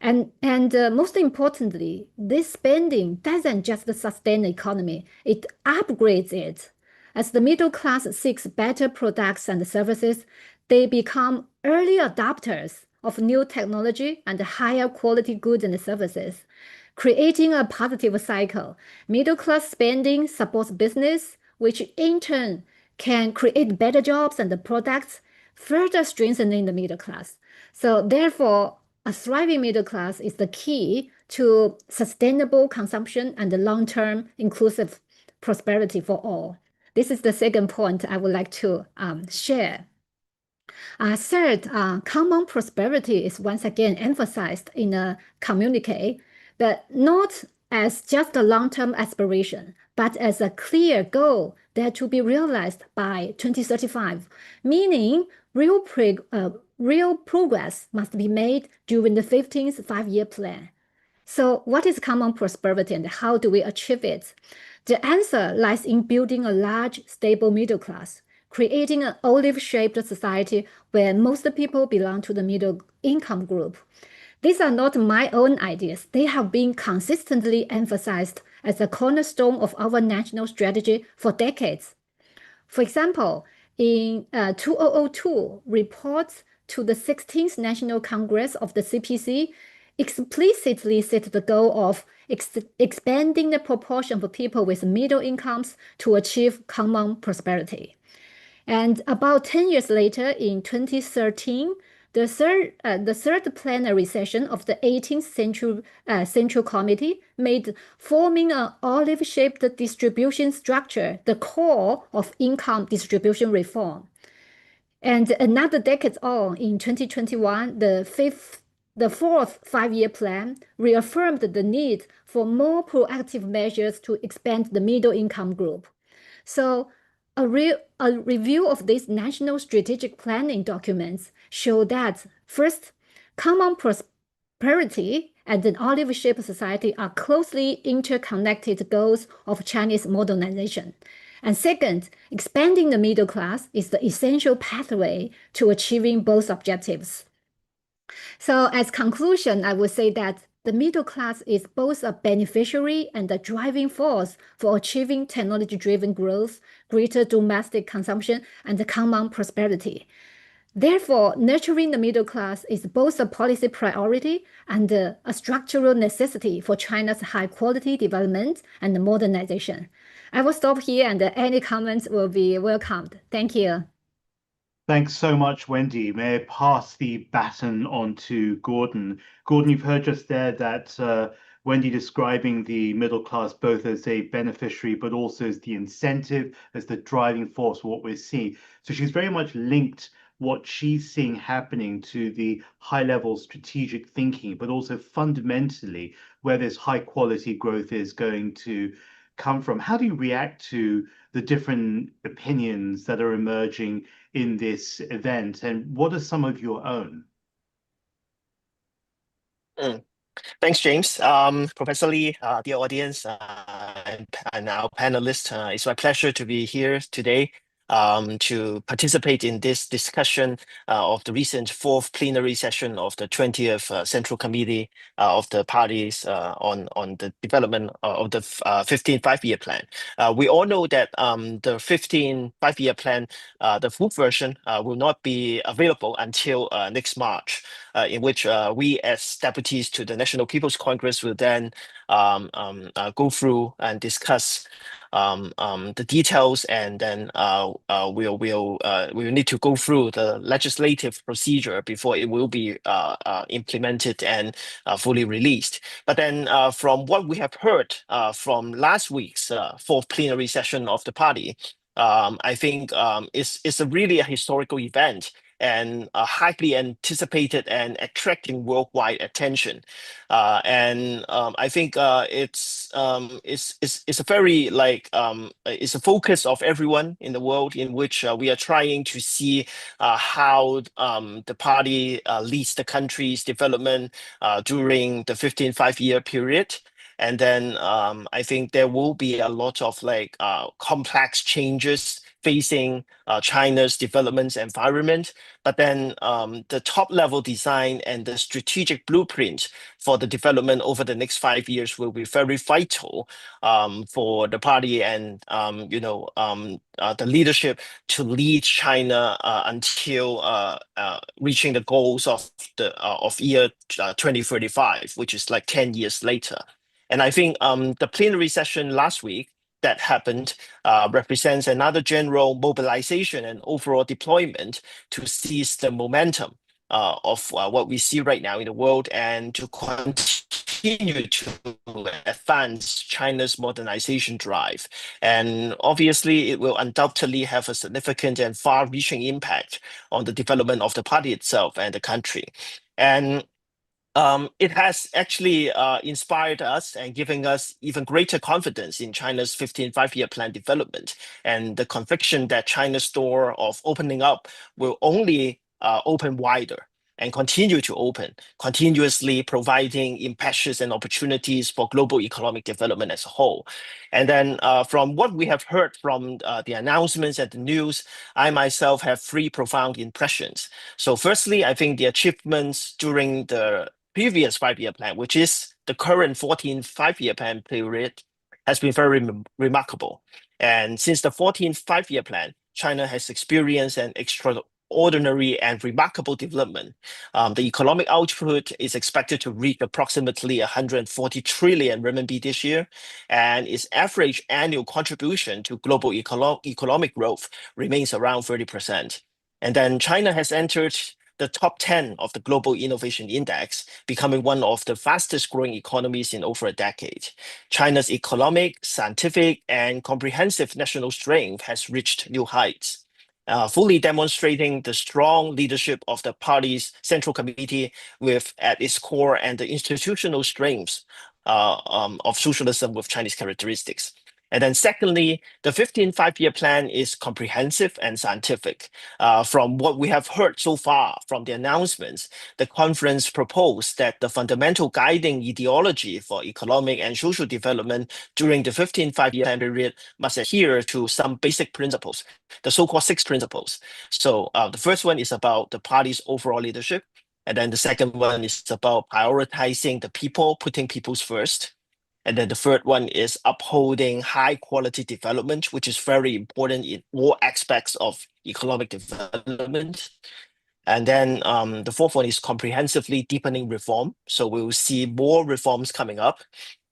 And most importantly, this spending doesn't just sustain the economy, it upgrades it. As the middle class seeks better products and services, they become early adopters of new technology and higher quality goods and services, creating a positive cycle. Middle class spending supports business, which in turn can create better jobs and products, further strengthening the middle class. So therefore, a thriving middle class is the key to sustainable consumption and long-term inclusive prosperity for all. This is the second point I would like to share. Third, common prosperity is once again emphasized in a communique, but not as just a long-term aspiration, but as a clear goal that to be realized by 2035, meaning real progress must be made during the 15th Five-Year Plan. So what is common prosperity and how do we achieve it? The answer lies in building a large, stable middle class, creating an olive-shaped society where most people belong to the middle income group. These are not my own ideas. They have been consistently emphasized as a cornerstone of our national strategy for decades. For example, in 2002, reports to the 16th National Congress of the CPC explicitly set the goal of expanding the proportion of people with middle incomes to achieve common prosperity. And about 10 years later, in 2013, the third plenary session of the 18th Central Committee made forming an olive-shaped distribution structure the core of income distribution reform. And another decade on, in 2021, the fourth five-year plan reaffirmed the need for more proactive measures to expand the middle income group. So A review of these national strategic planning documents show that first, common prosperity and an olive-shaped society are closely interconnected goals of Chinese modernization. And second, expanding the middle class is the essential pathway to achieving both objectives. So as conclusion, I would say that the middle class is both a beneficiary and a driving force for achieving technology-driven growth, greater domestic consumption, and common prosperity. Therefore, nurturing the middle class is both a policy priority and a structural necessity for China's high-quality development and modernization. I will stop here, and any comments will be welcomed. Thank you. Thanks so much, Wendy. May I pass the baton on to Gordon. Gordon, you've heard just there that Wendy describing the middle class both as a beneficiary, but also as the incentive, as the driving force of what we're seeing. So she's very much linked what she's seeing happening to the high-level strategic thinking, but also fundamentally where this high-quality growth is going to come from. How do you react to the different opinions that are emerging in this event, and what are some of your own? Thanks, James. Professor Lee, dear audience, and our panelists, it's my pleasure to be here today to participate in this discussion of the recent fourth plenary session of the 20th Central Committee of the parties on the development of the 15th five-year plan. We all know that the 15th five-year plan, the full version, will not be available until next March, in which we as deputies to the National People's Congress will then go through and discuss the details, and then we'll need to go through the legislative procedure before it will be implemented and fully released. But then from what we have heard from last week's fourth plenary session of the party, I think it's really a historical event and highly anticipated and attracting worldwide attention. And I think it's a very it's a focus of everyone in the world, in which we are trying to see how the party leads the country's development during the 15th five-year period. And then I think there will be a lot of complex changes facing China's development environment. But then the top level design and the strategic blueprint for the development over the next 5 years will be very vital for the party and the leadership to lead China until reaching the goals of year 2035, which is like 10 years later. And I think the plenary session last week that happened represents another general mobilization and overall deployment to seize the momentum of what we see right now in the world, and to continue to advance China's modernization drive. And obviously, it will undoubtedly have a significant and far-reaching impact on the development of the party itself and the country. And it has actually inspired us and giving us even greater confidence in China's 15th five-year plan development, and the conviction that China's door of opening up will only open wider and continue to open, continuously providing impetus and opportunities for global economic development as a whole. And then from what we have heard from the announcements and the news, I myself have three profound impressions. So firstly, I think the achievements during the previous five-year plan, which is the current 14th five-year plan period, has been very remarkable. And since the 14th five-year plan, China has experienced an extraordinary and remarkable development. The economic output is expected to reach approximately 140 trillion RMB this year, and its average annual contribution to global economic growth remains around 30%. And then China has entered the top 10 of the Global Innovation Index, becoming one of the fastest growing economies in over a decade. China's economic, scientific, and comprehensive national strength has reached new heights, fully demonstrating the strong leadership of the party's Central Committee with at its core and the institutional strengths of socialism with Chinese characteristics. And then secondly, the 15th five-year plan is comprehensive and scientific. From what we have heard so far from the announcements, the conference proposed that the fundamental guiding ideology for economic and social development during the 15th five-year plan period must adhere to some basic principles, the so-called 6 principles. So the first one is about the party's overall leadership. And then the second one is about prioritizing the people, putting people first. And then the third one is upholding high quality development, which is very important in all aspects of economic development. And then the fourth one is comprehensively deepening reform. So we will see more reforms coming up.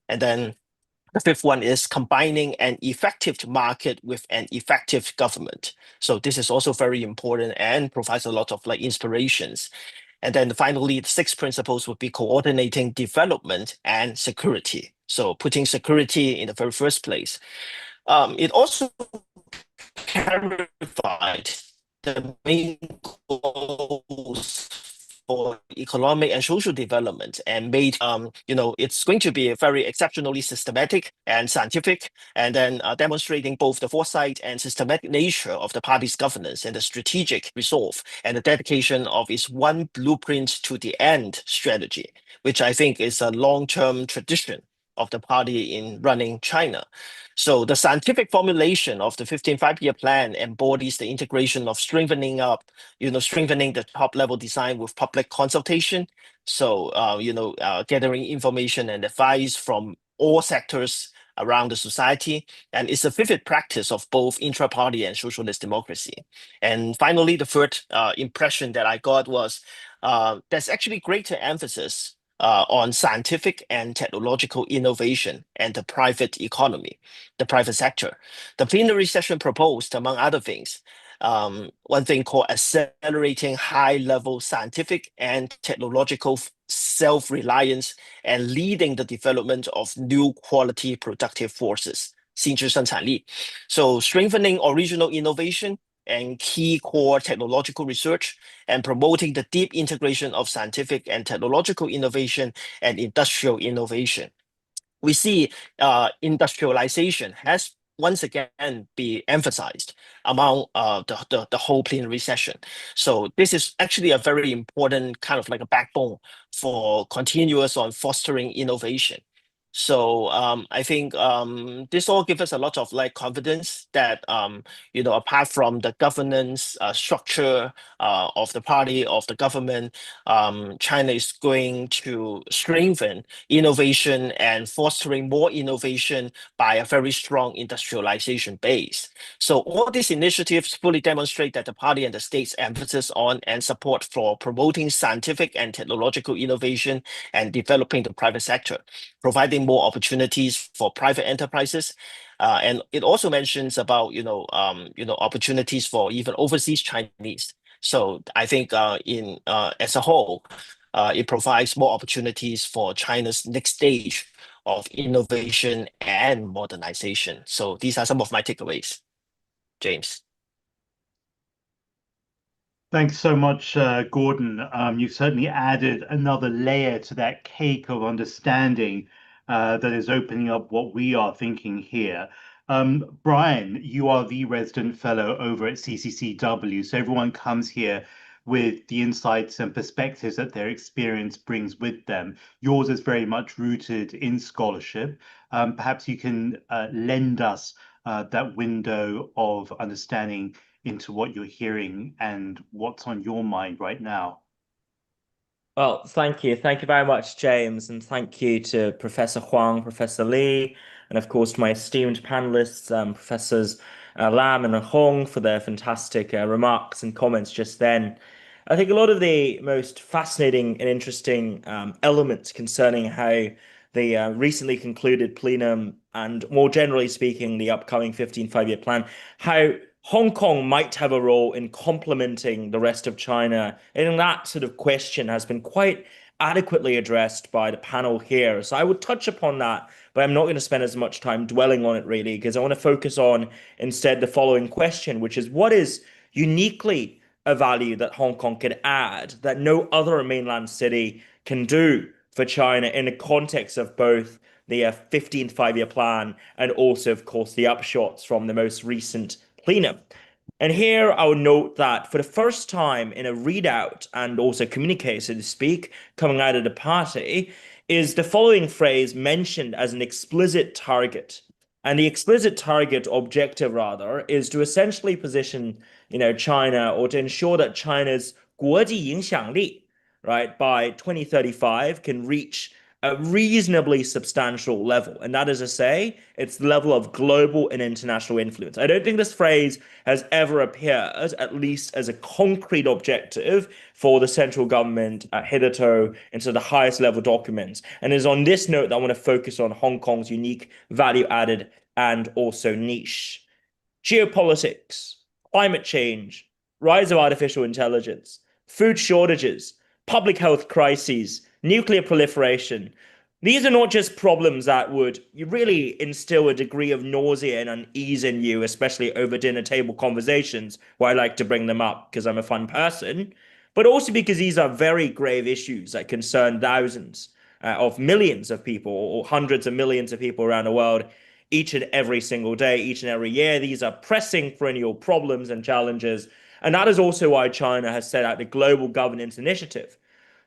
And then the fifth one is combining an effective market with an effective government. So this is also very important and provides a lot of like inspirations. And then finally, the 6 principles would be coordinating development and security. So putting security in the very first place. It also clarified the main goals for economic and social development and made, it's going to be very exceptionally systematic and scientific, and then demonstrating both the foresight and systematic nature of the party's governance and the strategic resolve and the dedication of its one blueprint to the end strategy, which I think is a long-term tradition of the party in running China. So the scientific formulation of the 15th five-year plan embodies the integration of strengthening the top-level design with public consultation. So, gathering information and advice from all sectors around the society, and it's a vivid practice of both intra-party and socialist democracy. And finally, the third impression that I got was there's actually greater emphasis on scientific and technological innovation and the private economy, the private sector. The plenary session proposed, among other things, one thing called accelerating high-level scientific and technological self-reliance and leading the development of new quality productive forces, 新质生产力. So strengthening original innovation and key core technological research, and promoting the deep integration of scientific and technological innovation and industrial innovation. We see industrialization has once again be emphasized among the whole plenary session. So this is actually a very important kind of like a backbone for continuous on fostering innovation. So I think this all gives us a lot of like confidence that apart from the governance structure of the party, of the government, China is going to strengthen innovation and fostering more innovation by a very strong industrialization base. So all these initiatives fully demonstrate that the party and the state's emphasis on and support for promoting scientific and technological innovation and developing the private sector, providing more opportunities for private enterprises. And it also mentions about, opportunities for even overseas Chinese. So I think as a whole, it provides more opportunities for China's next stage of innovation and modernization. So these are some of my takeaways. James. Thanks so much, Gordon. You've certainly added another layer to that cake of understanding that is opening up what we are thinking here. Brian, you are the resident fellow over at CCCW, so everyone comes here with the insights and perspectives that their experience brings with them. Yours is very much rooted in scholarship. Perhaps you can lend us that window of understanding into what you're hearing and what's on your mind right now. Well, thank you. Thank you very much, James. And thank you to Professor Huang, Professor Li, and of course to my esteemed panelists, Professors Lam and Hong, for their fantastic remarks and comments just then. I think a lot of the most fascinating and interesting elements concerning how the recently concluded plenum and more generally speaking, the upcoming 15th five-year plan, how Hong Kong might have a role in complementing the rest of China. And that sort of question has been quite adequately addressed by the panel here. So I would touch upon that, but I'm not going to spend as much time dwelling on it really, because I want to focus on instead the following question, which is what is uniquely a value that Hong Kong could add that no other mainland city can do for China in the context of both the 15th five-year plan, and also, of course, the upshots from the most recent plenum. And here I would note that for the first time in a readout and also communique, so to speak, coming out of the party, is the following phrase mentioned as an explicit target. And the explicit target objective, rather, is to essentially position, China, or to ensure that China's 国际影响力, right, by 2035 can reach a reasonably substantial level. And that is to say, it's the level of global and international influence. I don't think this phrase has ever appeared, at least as a concrete objective for the central government hitherto into the highest level documents. And it is on this note that I want to focus on Hong Kong's unique value added and also niche. Geopolitics, climate change, rise of artificial intelligence, food shortages, public health crises, nuclear proliferation. These are not just problems that would really instill a degree of nausea and unease in you, especially over dinner table conversations, where I like to bring them up because I'm a fun person, but also because these are very grave issues that concern thousands of millions of people or hundreds of millions of people around the world each and every single day, each and every year. These are pressing perennial problems and challenges. And that is also why China has set out the Global Governance Initiative,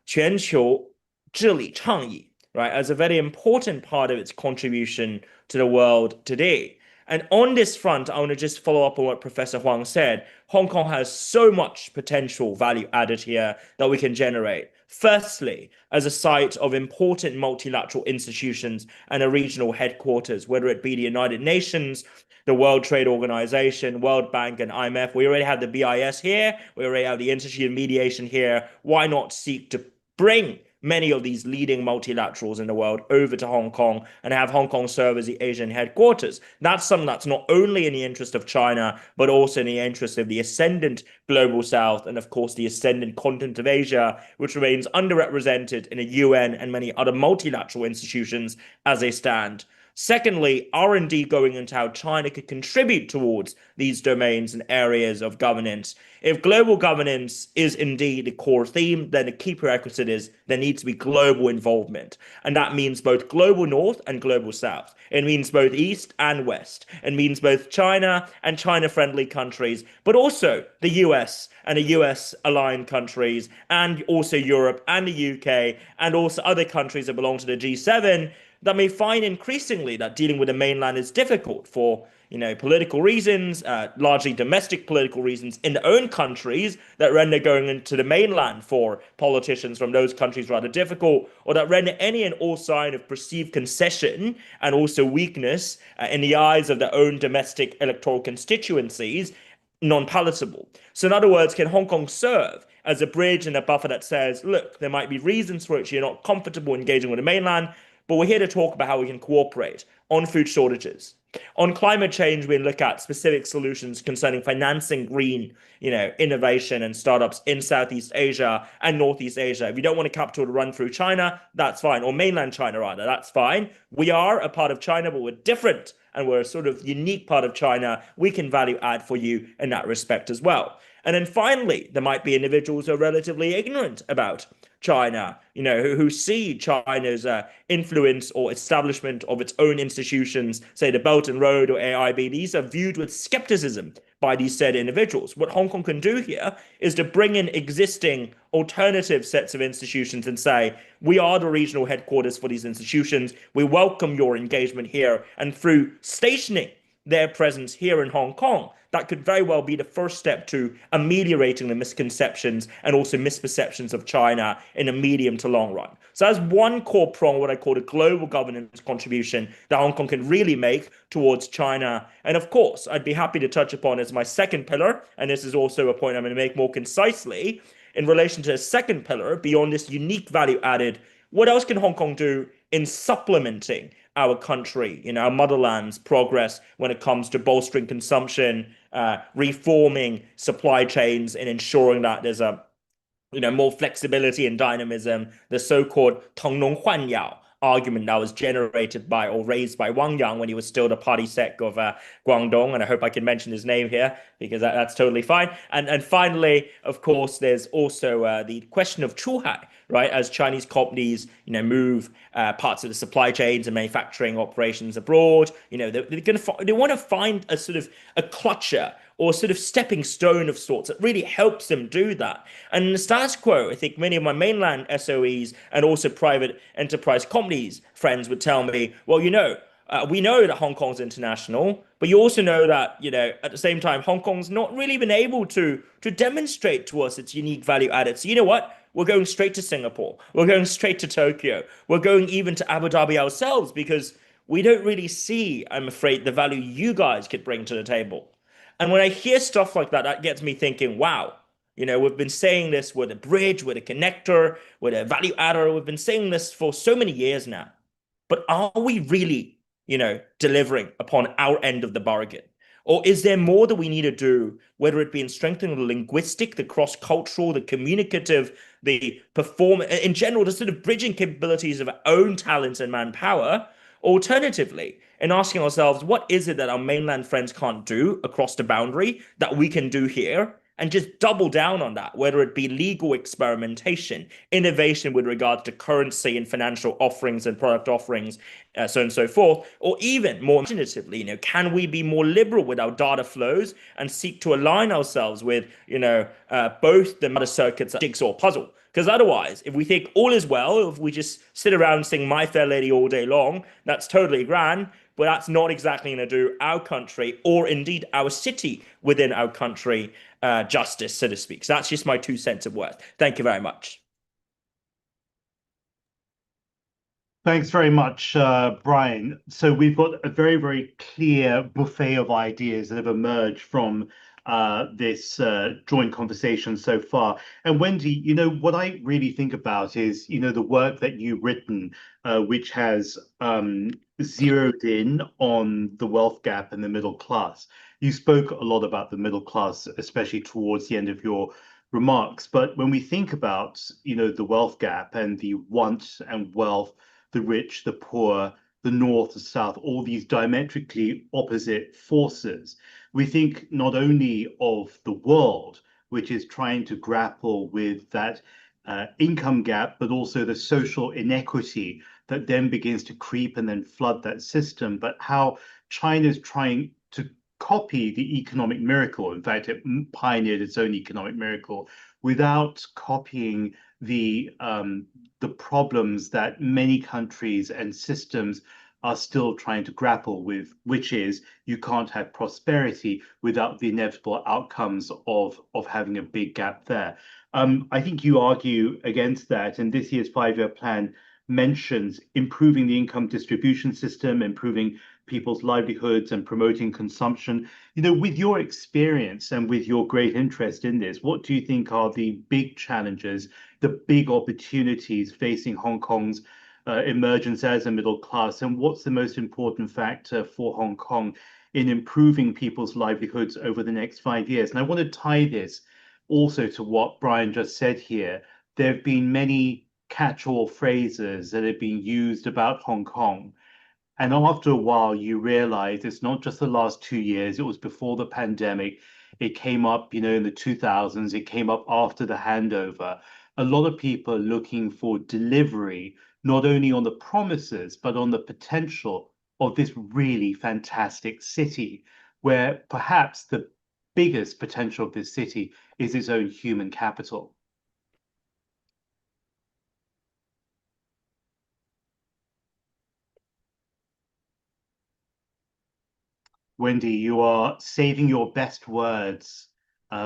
全球治理倡议, right, as a very important part of its contribution to the world today. And on this front, I want to just follow up on what Professor Huang said. Hong Kong has so much potential value added here that we can generate. Firstly, as a site of important multilateral institutions and a regional headquarters, whether it be the United Nations, the World Trade Organization, World Bank, and IMF. We already have the BIS here. We already have the Institute of Mediation here. Why not seek to bring many of these leading multilaterals in the world over to Hong Kong and have Hong Kong serve as the Asian headquarters? That's something that's not only in the interest of China, but also in the interest of the ascendant global south and, of course, the ascendant continent of Asia, which remains underrepresented in the UN and many other multilateral institutions as they stand. Secondly, R&D going into how China could contribute towards these domains and areas of governance. If global governance is indeed the core theme, then the key prerequisite is there needs to be global involvement. And that means both global north and global south. It means both east and west. It means both China and China-friendly countries, but also the US and the US-aligned countries, and also Europe and the UK, and also other countries that belong to the G7 that may find increasingly that dealing with the mainland is difficult for, political reasons, largely domestic political reasons in their own countries that render going into the mainland for politicians from those countries rather difficult, or that render any and all sign of perceived concession and also weakness in the eyes of their own domestic electoral constituencies non-palatable. So in other words, can Hong Kong serve as a bridge and a buffer that says, look, there might be reasons for which you're not comfortable engaging with the mainland, but we're here to talk about how we can cooperate on food shortages. On climate change, we look at specific solutions concerning financing green, innovation and startups in Southeast Asia and Northeast Asia. If you don't want a capital to run through China, that's fine, or mainland China rather, that's fine. We are a part of China, but we're different, and we're a sort of unique part of China. We can value add for you in that respect as well. And then finally, there might be individuals who are relatively ignorant about China, who see China's influence or establishment of its own institutions, say the Belt and Road or AIB. These are viewed with skepticism by these said individuals. What Hong Kong can do here is to bring in existing alternative sets of institutions and say, we are the regional headquarters for these institutions. We welcome your engagement here. And through stationing their presence here in Hong Kong, that could very well be the first step to ameliorating the misconceptions and also misperceptions of China in the medium to long run. So that's one core prong, what I call the global governance contribution that Hong Kong can really make towards China. And of course, I'd be happy to touch upon as my second pillar, and this is also a point I'm going to make more concisely, in relation to the second pillar, beyond this unique value added, what else can Hong Kong do in supplementing our country, our motherland's progress when it comes to bolstering consumption, reforming supply chains, and ensuring that there's a more flexibility and dynamism, the so-called 腾笼换鸟 argument that was generated by or raised by Wang Yang when he was still the party sec of Guangdong. And I hope I can mention his name here because that's totally fine. And finally, of course, there's also the question of Chuhai, right? As Chinese companies, move parts of the supply chains and manufacturing operations abroad, they want to find a sort of a clutcher or sort of stepping stone of sorts that really helps them do that. And in the status quo, I think many of my mainland SOEs and also private enterprise companies friends would tell me, well, we know that Hong Kong's international, but you also know that, at the same time, Hong Kong's not really been able to demonstrate to us its unique value added. So you know what? We're going straight to Singapore. We're going straight to Tokyo. We're going even to Abu Dhabi ourselves because we don't really see, I'm afraid, the value you guys could bring to the table. And when I hear stuff like that, that gets me thinking, wow, we've been saying this with a bridge, with a connector, with a value adder. We've been saying this for so many years now. But are we really, delivering upon our end of the bargain? Or is there more that we need to do, whether it be in strengthening the linguistic, the cross-cultural, the communicative, the performance, in general, the sort of bridging capabilities of our own talents and manpower? Alternatively, in asking ourselves, what is it that our mainland friends can't do across the boundary that we can do here? And just double down on that, whether it be legal experimentation, innovation with regards to currency and financial offerings and product offerings, so on and so forth, or even more imaginatively, can we be more liberal with our data flows and seek to align ourselves with, both the data circuits and jigsaw puzzle? Because otherwise, if we think all is well, if we just sit around and sing My Fair Lady all day long, that's totally grand, but that's not exactly going to do our country or indeed our city within our country justice, so to speak. So that's just my 2 cents of worth. Thank you very much. Thanks very much, Brian. So we've got a very, very clear buffet of ideas that have emerged from this joint conversation so far. And Wendy, what I really think about is, the work that you've written, which has zeroed in on the wealth gap and the middle class. You spoke a lot about the middle class, especially towards the end of your remarks. But when we think about, the wealth gap and the want and wealth, the rich, the poor, the north, the south, all these diametrically opposite forces, we think not only of the world, which is trying to grapple with that income gap, but also the social inequity that then begins to creep and then flood that system, but how China is trying to copy the economic miracle. In fact, it pioneered its own economic miracle without copying the problems that many countries and systems are still trying to grapple with, which is you can't have prosperity without the inevitable outcomes of having a big gap there. I think you argue against that, and this year's 5-year plan mentions improving the income distribution system, improving people's livelihoods and promoting consumption. With your experience and with your great interest in this, what do you think are the big challenges, the big opportunities facing Hong Kong's emergence as a middle class, and what's the most important factor for Hong Kong in improving people's livelihoods over the next 5 years? And I want to tie this also to what Brian just said here. There have been many catch-all phrases that have been used about Hong Kong. And after a while, you realize it's not just the last 2 years, it was before the pandemic. It came up, in the 2000s, it came up after the handover. A lot of people are looking for delivery, not only on the promises, but on the potential of this really fantastic city, where perhaps the biggest potential of this city is its own human capital. Wendy, you are saving your best words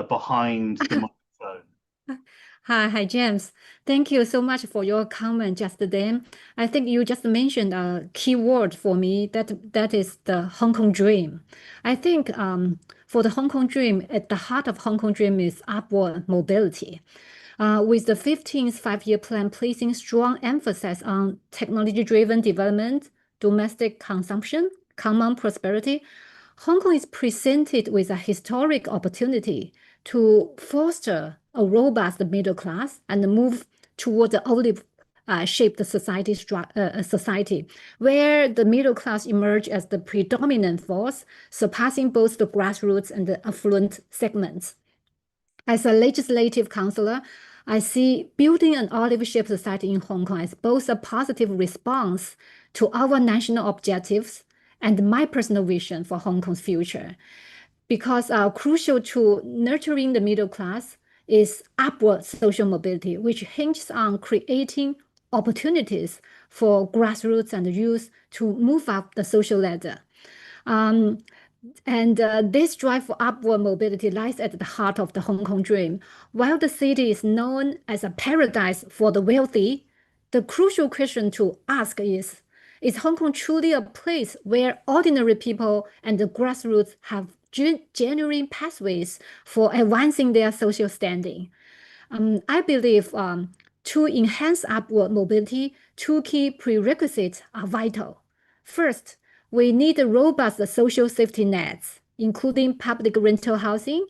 behind the microphone. Hi, James. Thank you so much for your comment just then. I think you just mentioned a key word for me, that is the Hong Kong dream. I think for the Hong Kong dream, at the heart of Hong Kong dream is upward mobility. With the 15th 5-year plan placing strong emphasis on technology-driven development, domestic consumption, common prosperity, Hong Kong is presented with a historic opportunity to foster a robust middle class and move toward the shape the society, where the middle class emerge as the predominant force, surpassing both the grassroots and the affluent segments. As a legislative counselor, I see building an olive-shaped society in Hong Kong as both a positive response to our national objectives and my personal vision for Hong Kong's future. Because crucial to nurturing the middle class is upward social mobility, which hinges on creating opportunities for grassroots and youth to move up the social ladder. This drive for upward mobility lies at the heart of the Hong Kong dream. While the city is known as a paradise for the wealthy, the crucial question to ask is Hong Kong truly a place where ordinary people and the grassroots have genuine pathways for advancing their social standing? I believe to enhance upward mobility, two key prerequisites are vital. First, we need robust social safety nets, including public rental housing,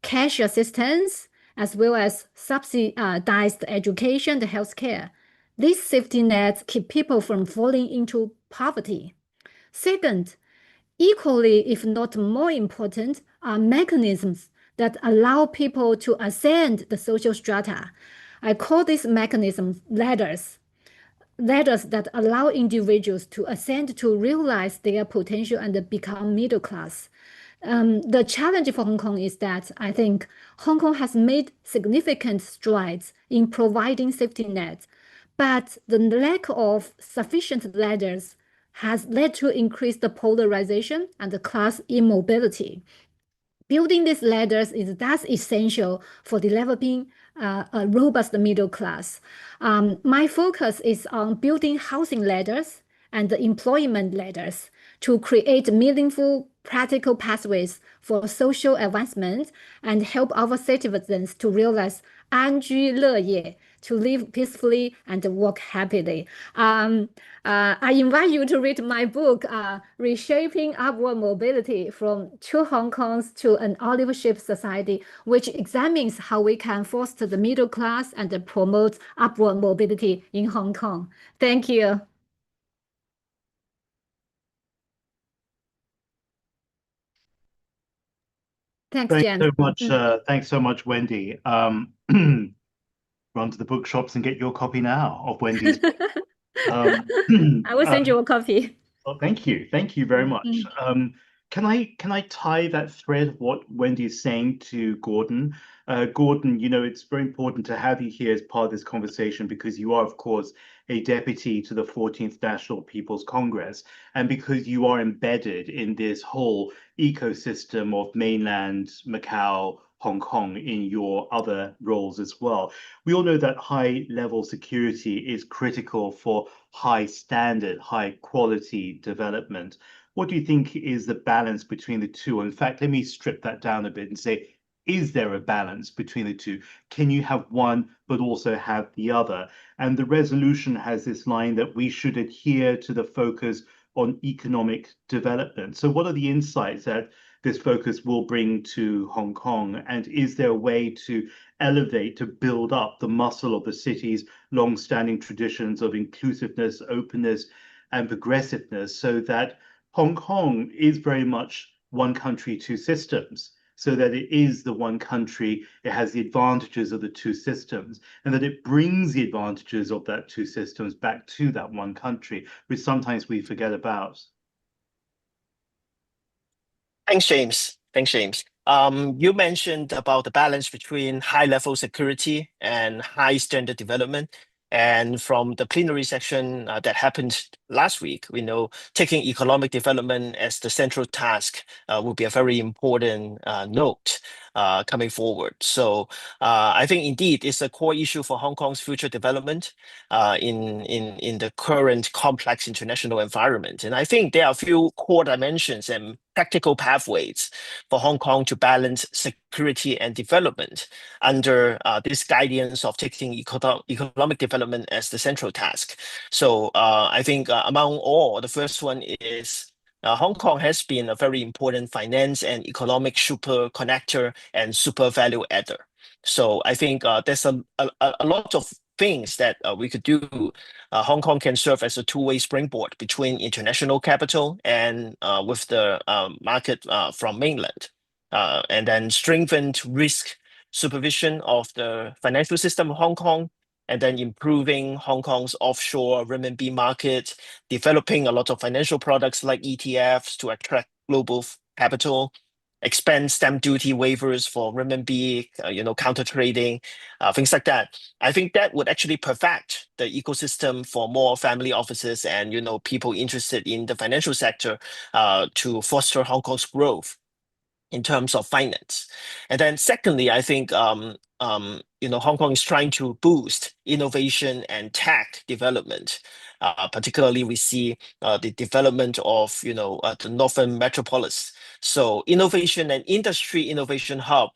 cash assistance, as well as subsidized education and healthcare. These safety nets keep people from falling into poverty. Second, equally, if not more important, are mechanisms that allow people to ascend the social strata. I call these mechanisms ladders that allow individuals to ascend to realize their potential and become middle class. The challenge for Hong Kong is that I think Hong Kong has made significant strides in providing safety nets, but the lack of sufficient ladders has led to increased polarization and class immobility. Building these ladders is thus essential for developing a robust middle class. My focus is on building housing ladders and employment ladders to create meaningful, practical pathways for social advancement and help our citizens to realize 安居乐业, to live peacefully and work happily. I invite you to read my book, Reshaping Upward Mobility from Two Hong Kongs to an Olive-Shaped Society, which examines how we can foster the middle class and promote upward mobility in Hong Kong. Thank you. Thanks, James. So much. Thanks so much, Wendy. Run to the bookshops and get your copy now of Wendy's book. I will send you a copy. Oh, thank you. Thank you very much. Can I tie that thread of what Wendy is saying to Gordon? Gordon, you know, it's very important to have you here as part of this conversation because you are, of course, a deputy to the 14th National People's Congress, and because you are embedded in this whole ecosystem of mainland Macau, Hong Kong in your other roles as well. We all know that high-level security is critical for high standard, high quality development. What do you think is the balance between the two? In fact, let me strip that down a bit and say, is there a balance between the two? Can you have one but also have the other? And the resolution has this line that we should adhere to the focus on economic development. So what are the insights that this focus will bring to Hong Kong? And is there a way to elevate, to build up the muscle of the city's long-standing traditions of inclusiveness, openness, and progressiveness so that Hong Kong is very much one country, two systems, so that it is the one country, it has the advantages of the two systems, and that it brings the advantages of that two systems back to that one country, which sometimes we forget about. Thanks, James. Thanks, James. You mentioned about the balance between high-level security and high-standard development. And from the plenary session that happened last week, we know taking economic development as the central task will be a very important note coming forward. So I think indeed it's a core issue for Hong Kong's future development in the current complex international environment. And I think there are a few core dimensions and practical pathways for Hong Kong to balance security and development under this guidance of taking economic development as the central task. So I think among all, the first one is Hong Kong has been a very important finance and economic super connector and super value adder. So I think there's a lot of things that we could do, Hong Kong can serve as a two-way springboard between international capital and with the market from mainland, and then strengthened risk supervision of the financial system of Hong Kong, and then improving Hong Kong's offshore renminbi market, developing a lot of financial products like ETFs to attract global capital, expand stamp duty waivers for renminbi, counter trading, things like that. I think that would actually perfect the ecosystem for more family offices and people interested in the financial sector to foster Hong Kong's growth in terms of finance. And then secondly, I think Hong Kong is trying to boost innovation and tech development. Particularly, we see the development of the Northern Metropolis. So innovation and industry innovation hub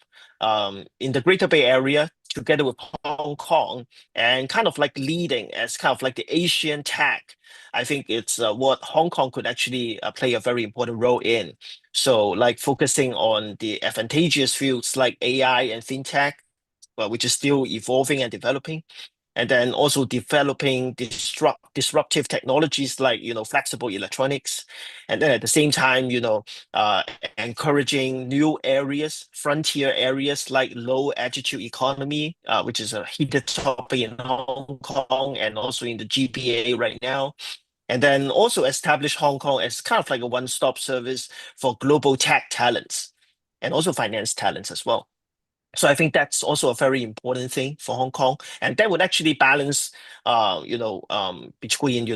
in the Greater Bay Area together with Hong Kong, and kind of like leading as kind of like the Asian tech. I think it's what Hong Kong could actually play a very important role in. So like focusing on the advantageous fields like AI and fintech, which is still evolving and developing. And then also developing disruptive technologies like flexible electronics, and then at the same time encouraging new areas, frontier areas like low altitude economy, which is a heated topic in Hong Kong and also in the GPA right now. And then also establish Hong Kong as kind of like a one-stop service for global tech talents and also finance talents as well. So I think that's also a very important thing for Hong Kong, and that would actually balance, between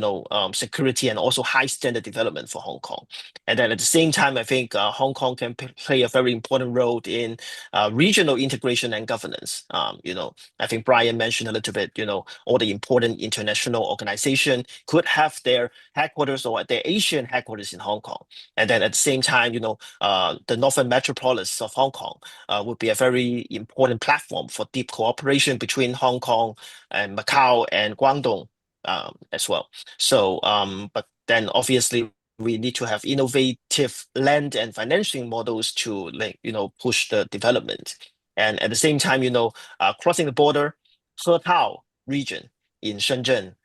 security and also high standard development for Hong Kong. And then at the same time, I think Hong Kong can play a very important role in regional integration and governance. I think Brian mentioned a little bit. All the important international organization could have their headquarters or their Asian headquarters in Hong Kong, and then at the same time, the Northern Metropolis of Hong Kong would be a very important platform for deep cooperation between Hong Kong and Macau and Guangdong as well. So, but then obviously we need to have innovative land and financing models to push the development. And at the same time, crossing the border, Hetao region in Shenzhen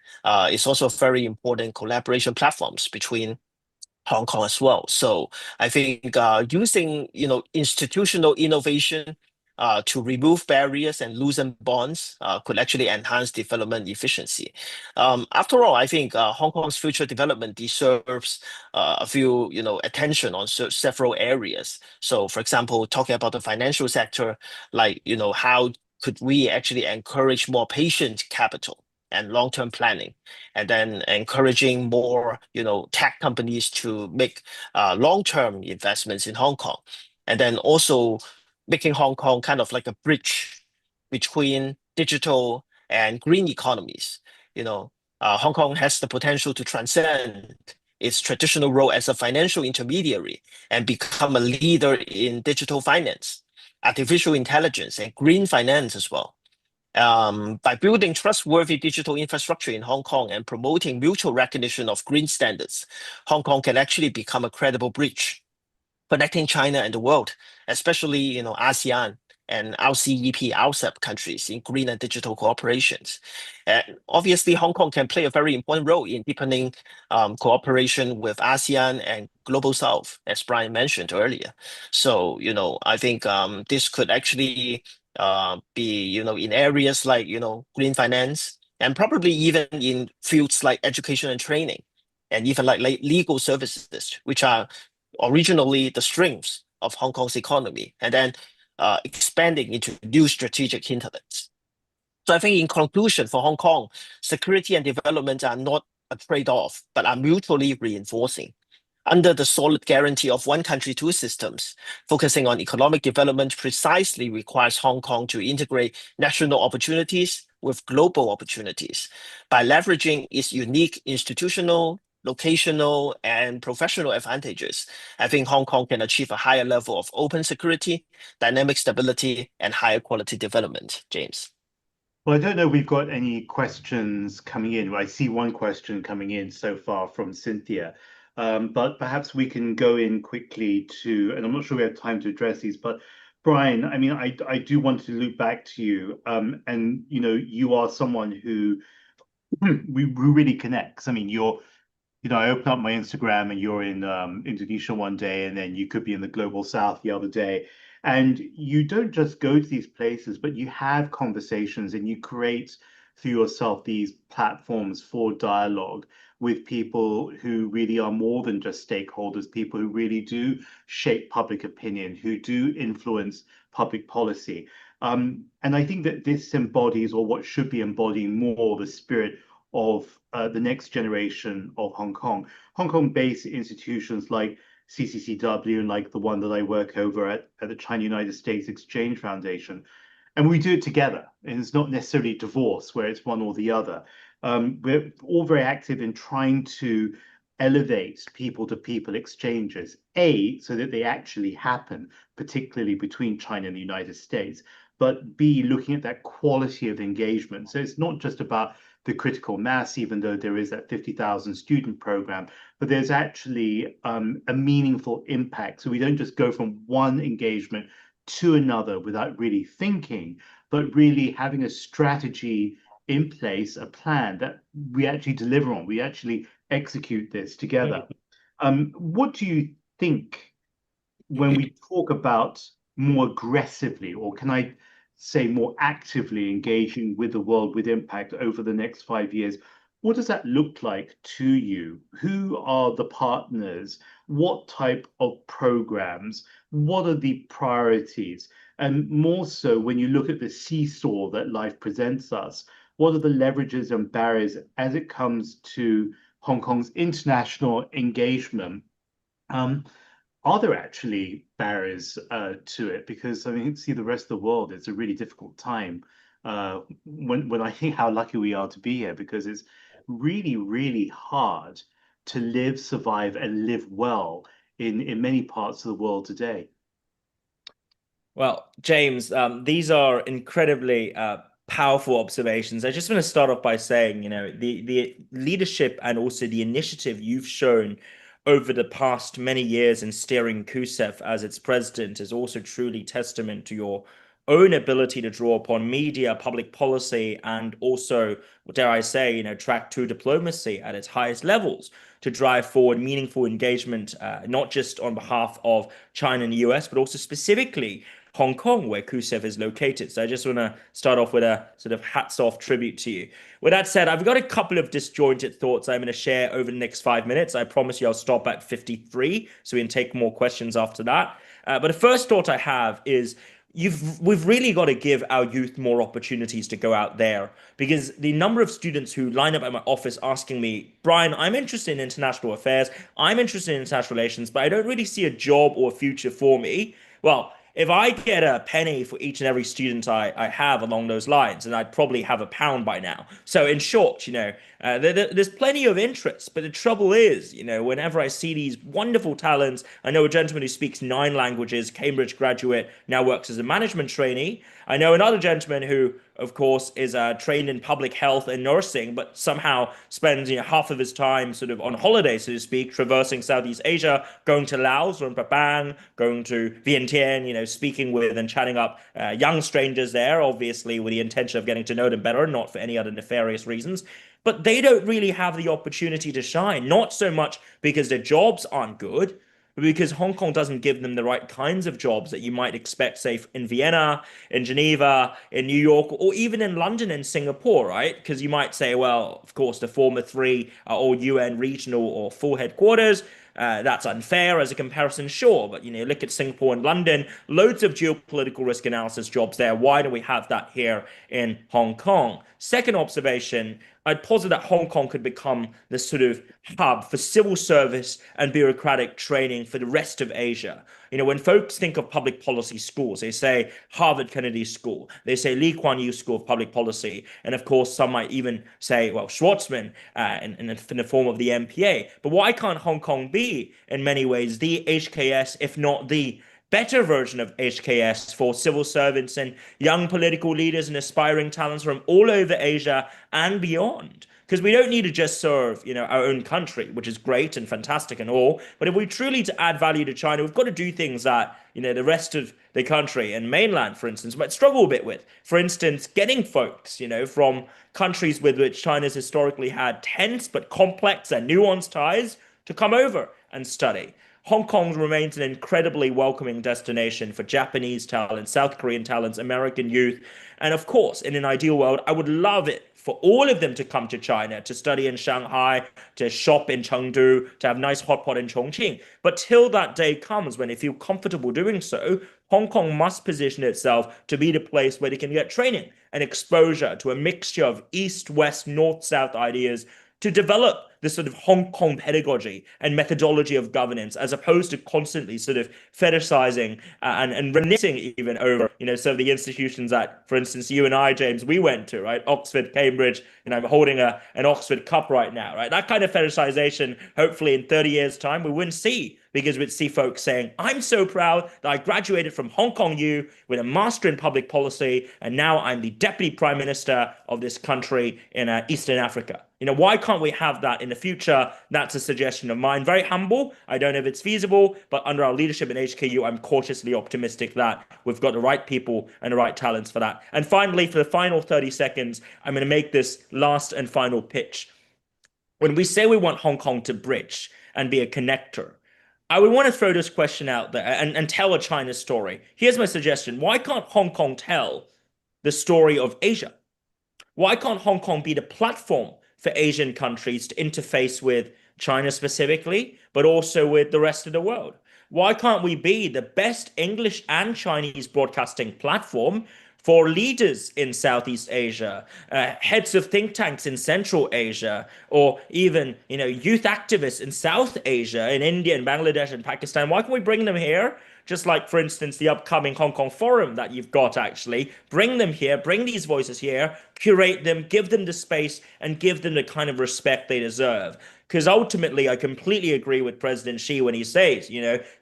is also very important collaboration platforms between Hong Kong as well. So I think using institutional innovation to remove barriers and loosen bonds could actually enhance development efficiency. After all, I think Hong Kong's future development deserves a few attention on several areas. So, for example, talking about the financial sector, like how could we actually encourage more patient capital and long-term planning, and then encouraging more, tech companies to make long-term investments in Hong Kong, and then also making Hong Kong kind of like a bridge between digital and green economies. Hong Kong has the potential to transcend its traditional role as a financial intermediary and become a leader in digital finance, artificial intelligence, and green finance as well. By building trustworthy digital infrastructure in Hong Kong and promoting mutual recognition of green standards, Hong Kong can actually become a credible bridge connecting China and the world, especially ASEAN and RCEP, RCEP countries in green and digital cooperations. And obviously, Hong Kong can play a very important role in deepening cooperation with ASEAN and Global South, as Brian mentioned earlier. So, I think this could actually be in areas like green finance, and probably even in fields like education and training, and even like legal services, which are originally the strengths of Hong Kong's economy, and then expanding into new strategic hinterlands. So I think in conclusion, for Hong Kong, security and development are not a trade-off, but are mutually reinforcing. Under the solid guarantee of one country, two systems, focusing on economic development precisely requires Hong Kong to integrate national opportunities with global opportunities by leveraging its unique institutional, locational, and professional advantages. I think Hong Kong can achieve a higher level of open security, dynamic stability, and higher quality development. James. Well, I don't know if we've got any questions coming in. I see one question coming in so far from Cynthia. But perhaps we can go in quickly to, and I'm not sure we have time to address these, but Brian, I mean, I do want to loop back to you, and you are someone who who really connects. I mean, I open up my Instagram and you're in Indonesia one day, and then you could be in the global south the other day. And you don't just go to these places, but you have conversations and you create for yourself these platforms for dialogue with people who really are more than just stakeholders, people who really do shape public opinion, who do influence public policy. And I think that this embodies, or what should be embodying more, the spirit of the next generation of Hong Kong. Hong Kong-based institutions like CCCW and like the one that I work over at the China-United States Exchange Foundation. And we do it together. And it's not necessarily divorce where it's one or the other. We're all very active in trying to elevate people-to-people exchanges, A, so that they actually happen, particularly between China and the United States, but B, looking at that quality of engagement. So it's not just about the critical mass, even though there is that 50,000 student program, but there's actually a meaningful impact. So we don't just go from one engagement to another without really thinking, but really having a strategy in place, a plan that we actually deliver on. We actually execute this together. What do you think when we talk about more aggressively, or can I say more actively engaging with the world with impact over the next 5 years? What does that look like to you? Who are the partners? What type of programs? What are the priorities? And more so, when you look at the seesaw that life presents us, what are the leverages and barriers as it comes to Hong Kong's international engagement? Are there actually barriers to it? Because I mean, see the rest of the world, it's a really difficult time when I think how lucky we are to be here, because it's really, really hard to live, survive, and live well in many parts of the world today. Well, James, these are incredibly powerful observations. I just want to start off by saying, the leadership and also the initiative you've shown over the past many years in steering KUSEF as its president is also truly testament to your own ability to draw upon media, public policy, and also, dare I say, track two diplomacy at its highest levels to drive forward meaningful engagement, not just on behalf of China and the US, but also specifically Hong Kong, where KUSEF is located. So I just want to start off with a sort of hats off tribute to you. With that said, I've got a couple of disjointed thoughts I'm going to share over the next 5 minutes. I promise you I'll stop at 53, so we can take more questions after that. But the first thought I have is we've really got to give our youth more opportunities to go out there, because the number of students who line up at my office asking me, Brian, I'm interested in international affairs, I'm interested in international relations, but I don't really see a job or a future for me. Well, if I get a penny for each and every student I have along those lines, then I'd probably have £1 by now. So in short, there's plenty of interest, but the trouble is, whenever I see these wonderful talents, I know a gentleman who speaks 9 languages, Cambridge graduate, now works as a management trainee. I know another gentleman who, of course, is trained in public health and nursing, but somehow spends half of his time sort of on holiday, so to speak, traversing Southeast Asia, going to Laos or Prabang, going to Vientiane, speaking with and chatting up young strangers there, obviously with the intention of getting to know them better, not for any other nefarious reasons. But they don't really have the opportunity to shine, not so much because their jobs aren't good, but because Hong Kong doesn't give them the right kinds of jobs that you might expect, say, in Vienna, in Geneva, in New York, or even in London and Singapore, right? Because you might say, well, of course, the former 3 are all UN regional or full headquarters. That's unfair as a comparison, sure. But, look at Singapore and London, loads of geopolitical risk analysis jobs there. Why don't we have that here in Hong Kong? Second observation, I'd posit that Hong Kong could become the sort of hub for civil service and bureaucratic training for the rest of Asia. When folks think of public policy schools, they say Harvard Kennedy School, they say Lee Kuan Yew School of Public Policy, and of course, some might even say, well, Schwartzman in the form of the MPA. But why can't Hong Kong be, in many ways, the HKS, if not the better version of HKS for civil servants and young political leaders and aspiring talents from all over Asia and beyond? because we don't need to just serve, our own country, which is great and fantastic and all. But if we truly to add value to China, we've got to do things that, the rest of the country and mainland, for instance, might struggle a bit with. For instance, getting folks, from countries with which China's historically had tense but complex and nuanced ties to come over and study. Hong Kong remains an incredibly welcoming destination for Japanese talent, South Korean talents, American youth. And of course, in an ideal world, I would love it for all of them to come to China, to study in Shanghai, to shop in Chengdu, to have nice hot pot in Chongqing. But till that day comes when they feel comfortable doing so, Hong Kong must position itself to be the place where they can get training and exposure to a mixture of East, West, North, South ideas to develop this sort of Hong Kong pedagogy and methodology of governance, as opposed to constantly sort of fetishizing and reminiscing even over, some of the institutions that, for instance, you and I, James, we went to, right? Oxford, Cambridge, I'm holding an Oxford cup right now, right? That kind of fetishization, hopefully in 30 years' time, we wouldn't see, because we'd see folks saying, I'm so proud that I graduated from Hong Kong U with a master in public policy, and now I'm the deputy prime minister of this country in Eastern Africa. Why can't we have that in the future? That's a suggestion of mine. Very humble. I don't know if it's feasible, but under our leadership in HKU, I'm cautiously optimistic that we've got the right people and the right talents for that. And finally, for the final 30 seconds, I'm going to make this last and final pitch. When we say we want Hong Kong to bridge and be a connector, I would want to throw this question out there and tell a China story. Here's my suggestion. Why can't Hong Kong tell the story of Asia? Why can't Hong Kong be the platform for Asian countries to interface with China specifically, but also with the rest of the world? Why can't we be the best English and Chinese broadcasting platform for leaders in Southeast Asia, heads of think tanks in Central Asia, or even, youth activists in South Asia, in India and Bangladesh and Pakistan? Why can't we bring them here? Just like, for instance, the upcoming Hong Kong Forum that you've got, actually. Bring them here, bring these voices here, curate them, give them the space, and give them the kind of respect they deserve. Because ultimately, I completely agree with President Xi when he says,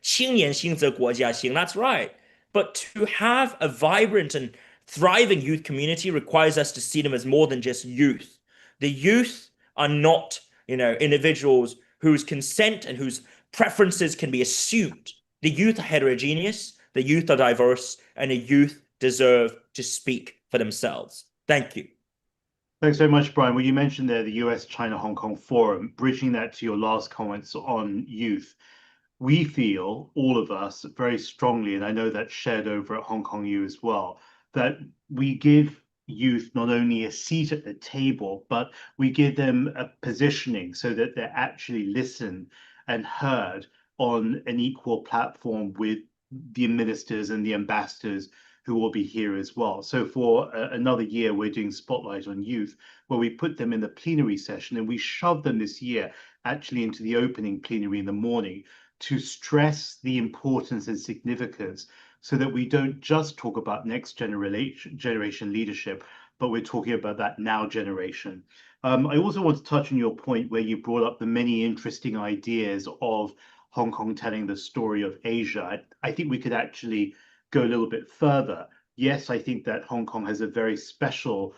青年兴则国家兴. That's right. But to have a vibrant and thriving youth community requires us to see them as more than just youth. The youth are not, individuals whose consent and whose preferences can be assumed. The youth are heterogeneous, the youth are diverse, and the youth deserve to speak for themselves. Thank you. Thanks so much, Brian. Well, you mentioned there the US-China-Hong Kong Forum, bridging that to your last comments on youth. We feel, all of us, very strongly, and I know that's shared over at Hong Kong U as well, that we give youth not only a seat at the table, but we give them a positioning so that they're actually listened and heard on an equal platform with the ministers and the ambassadors who will be here as well. So for another year, we're doing Spotlight on Youth, where we put them in the plenary session, and we shoved them this year actually into the opening plenary in the morning to stress the importance and significance, so that we don't just talk about next generation leadership, but we're talking about that now generation. I also want to touch on your point where you brought up the many interesting ideas of Hong Kong telling the story of Asia. I think we could actually go a little bit further. Yes, I think that Hong Kong has a very special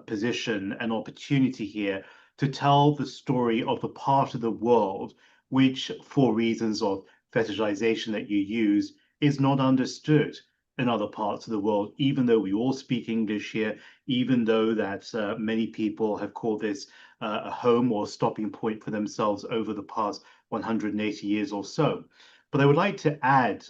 position and opportunity here to tell the story of the part of the world which, for reasons of fetishization that you use, is not understood in other parts of the world, even though we all speak English here, even though that many people have called this a home or stopping point for themselves over the past 180 years or so. But I would like to add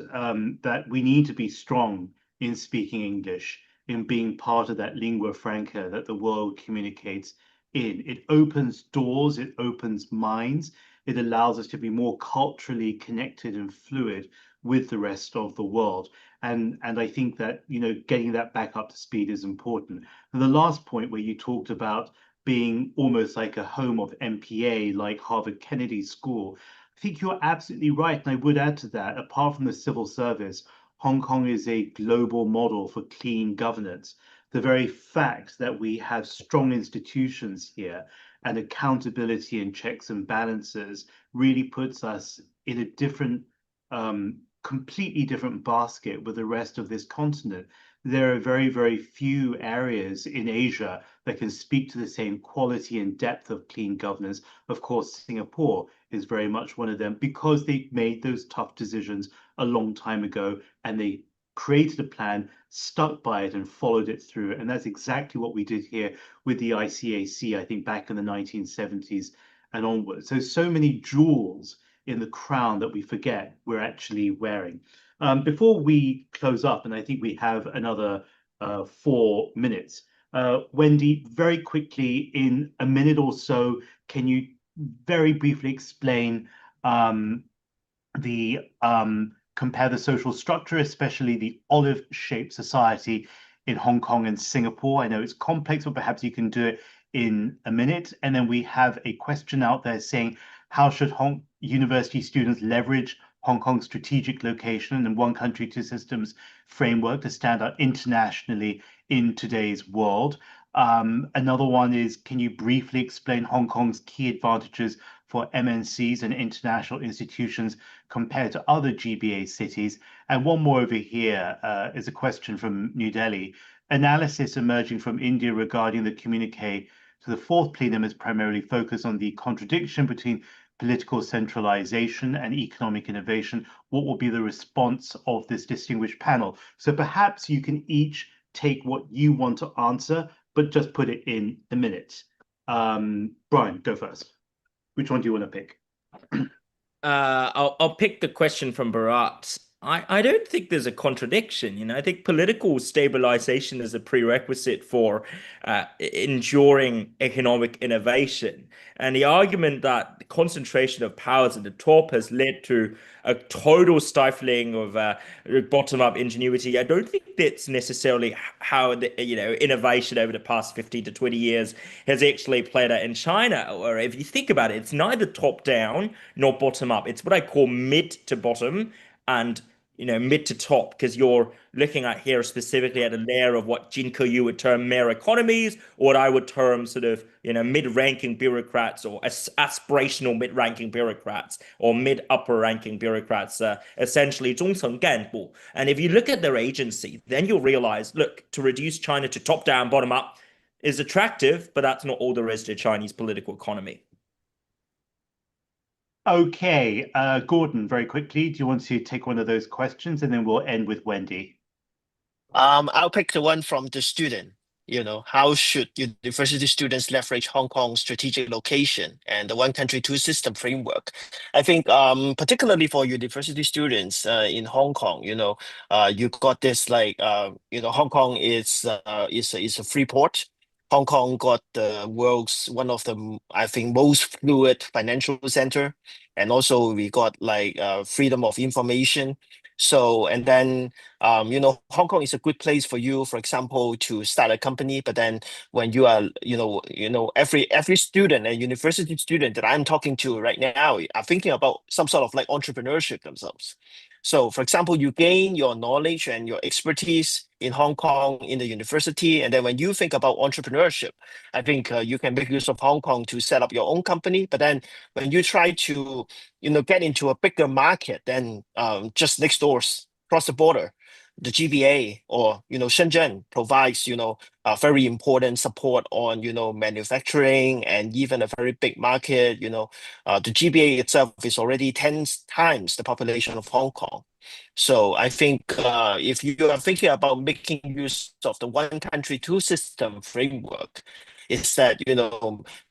that we need to be strong in speaking English, in being part of that lingua franca that the world communicates in. It opens doors, it opens minds, it allows us to be more culturally connected and fluid with the rest of the world. And I think that, getting that back up to speed is important. And the last point where you talked about being almost like a home of MPA, like Harvard Kennedy School, I think you're absolutely right. And I would add to that, apart from the civil service, Hong Kong is a global model for clean governance. The very fact that we have strong institutions here and accountability and checks and balances really puts us in a different, completely different basket with the rest of this continent. there are very, very few areas in Asia that can speak to the same quality and depth of clean governance. Of course, Singapore is very much one of them because they made those tough decisions a long time ago, and they created a plan, stuck by it, and followed it through. And that's exactly what we did here with the ICAC, I think back in the 1970s and onwards. So many jewels in the crown that we forget we're actually wearing. Before we close up, and I think we have another 4 minutes, Wendy, very quickly, in a minute or so, can you very briefly explain compare the social structure, especially the olive-shaped society in Hong Kong and Singapore? I know it's complex, but perhaps you can do it in a minute. And then we have a question out there saying, how should university students leverage Hong Kong's strategic location and one country, two systems framework to stand out internationally in today's world? Another one is, can you briefly explain Hong Kong's key advantages for MNCs and international institutions compared to other GBA cities? And one more over here is a question from New Delhi. Analysis emerging from India regarding the communique to the fourth plenum is primarily focused on the contradiction between political centralization and economic innovation. What will be the response of this distinguished panel? So perhaps you can each take what you want to answer, but just put it in a minute. Brian, go first. Which one do you want to pick? I'll pick the question from Bharat. I don't think there's a contradiction. I think political stabilization is a prerequisite for enduring economic innovation. And the argument that the concentration of powers at the top has led to a total stifling of bottom-up ingenuity, I don't think that's necessarily how the innovation over the past 15 to 20 years has actually played out in China. Or if you think about it, it's neither top-down nor bottom-up. It's what I call mid to bottom and mid to top, because you're looking at here specifically at a layer of what Jin Ke-yu would term mere economies, or what I would term sort of mid-ranking bureaucrats, or aspirational mid-ranking bureaucrats, or mid-upper ranking bureaucrats, essentially 中层干部. And if you look at their agency, then you'll realize, look, to reduce China to top-down, bottom-up is attractive, but that's not all there is to Chinese political economy. Okay, Gordon, very quickly, do you want to take one of those questions, and then we'll end with Wendy? I'll pick the one from the student. How should university students leverage Hong Kong's strategic location and the one country, two system framework? I think particularly for university students in Hong Kong, you got this Hong Kong is a free port. Hong Kong got the world's one of the, I think, most fluid financial center. And also we got freedom of information. So, and then, Hong Kong is a good place for you, for example, to start a company. But then when you are, every student and university student that I'm talking to right now are thinking about some sort of entrepreneurship themselves. So, for example, you gain your knowledge and your expertise in Hong Kong in the university. And then when you think about entrepreneurship, I think you can make use of Hong Kong to set up your own company. But then when you try to, get into a bigger market, then just next door, across the border, the GBA or, Shenzhen provides, a very important support on, manufacturing and even a very big market. The GBA itself is already 10 times the population of Hong Kong. So I think if you are thinking about making use of the one country, two system framework, it's that,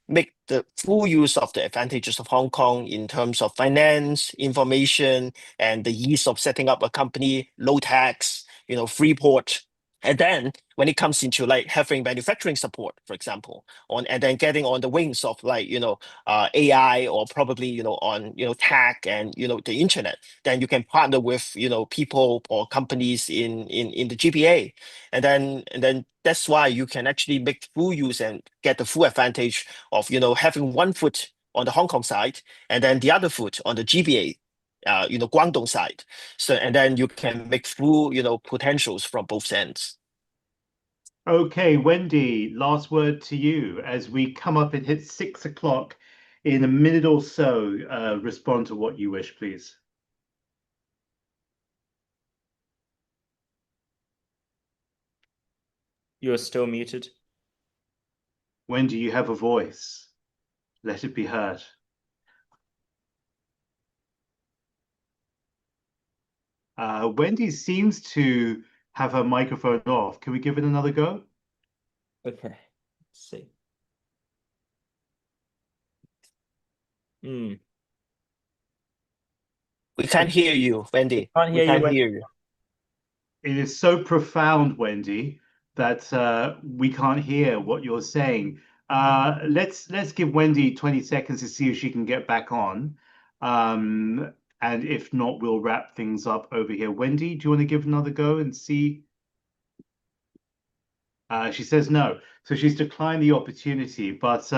make the full use of the advantages of Hong Kong in terms of finance, information, and the ease of setting up a company, low tax, free port. And then when it comes into having manufacturing support, for example, and then getting on the wings of AI or probably on tech and the internet, then you can partner with people or companies in the GBA, and then that's why you can actually make full use and get the full advantage of having one foot on the Hong Kong side and then the other foot on the GBA. Guangdong side. So, and then you can make full, potentials from both ends. Okay, Wendy, last word to you as we come up and hit 6 o'clock in a minute or so. Respond to what you wish, please. You're still muted. Wendy, you have a voice. Let it be heard. Wendy seems to have her microphone off. Can we give it another go? Okay, let's see. Hmm. We can't hear you, Wendy. Can't We hear you, can't Wendy. hear you. It is so profound, Wendy, that we can't hear what you're saying. Let's give Wendy 20 seconds to see if she can get back on. And if not, we'll wrap things up over here. Wendy, do you want to give another go and see? She says no. So she's declined the opportunity. But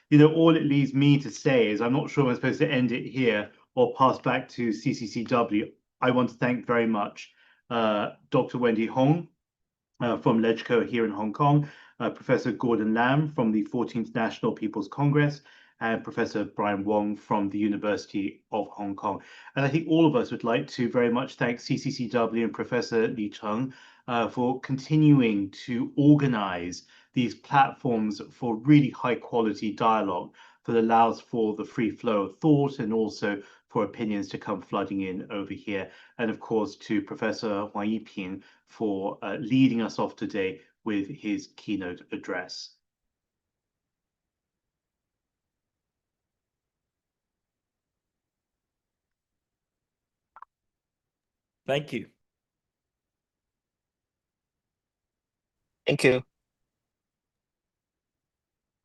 you know, all it leaves me to say is I'm not sure I'm supposed to end it here or pass back to CCCW. I want to thank very much Dr. Wendy Hong from LegCo here in Hong Kong, Professor Gordon Lam from the 14th National People's Congress, and Professor Brian Wong from the University of Hong Kong. And I think all of us would like to very much thank CCCW and Professor Li Cheng for continuing to organize these platforms for really high quality dialogue that allows for the free flow of thought and also for opinions to come flooding in over here. And of course, to Professor Huang Yiping for leading us off today with his keynote address. Thank you. Thank you.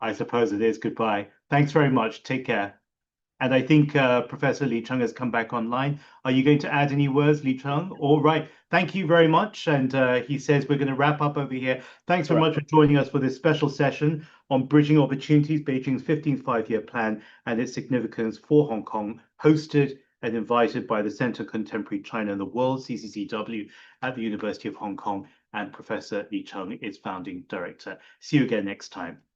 I suppose it is goodbye. Thanks very much. Take care. And I think Professor Li Cheng has come back online. Are you going to add any words, Li Cheng? All right. Thank you very much. And he says we're going to wrap up over here. Thanks very much for joining us for this special session on Bridging Opportunities, Beijing's 15th Five-Year Plan and its significance for Hong Kong, hosted and invited by the Center for Contemporary China and the World, CCCW, at the University of Hong Kong. And Professor Li Cheng is founding director. See you again next time.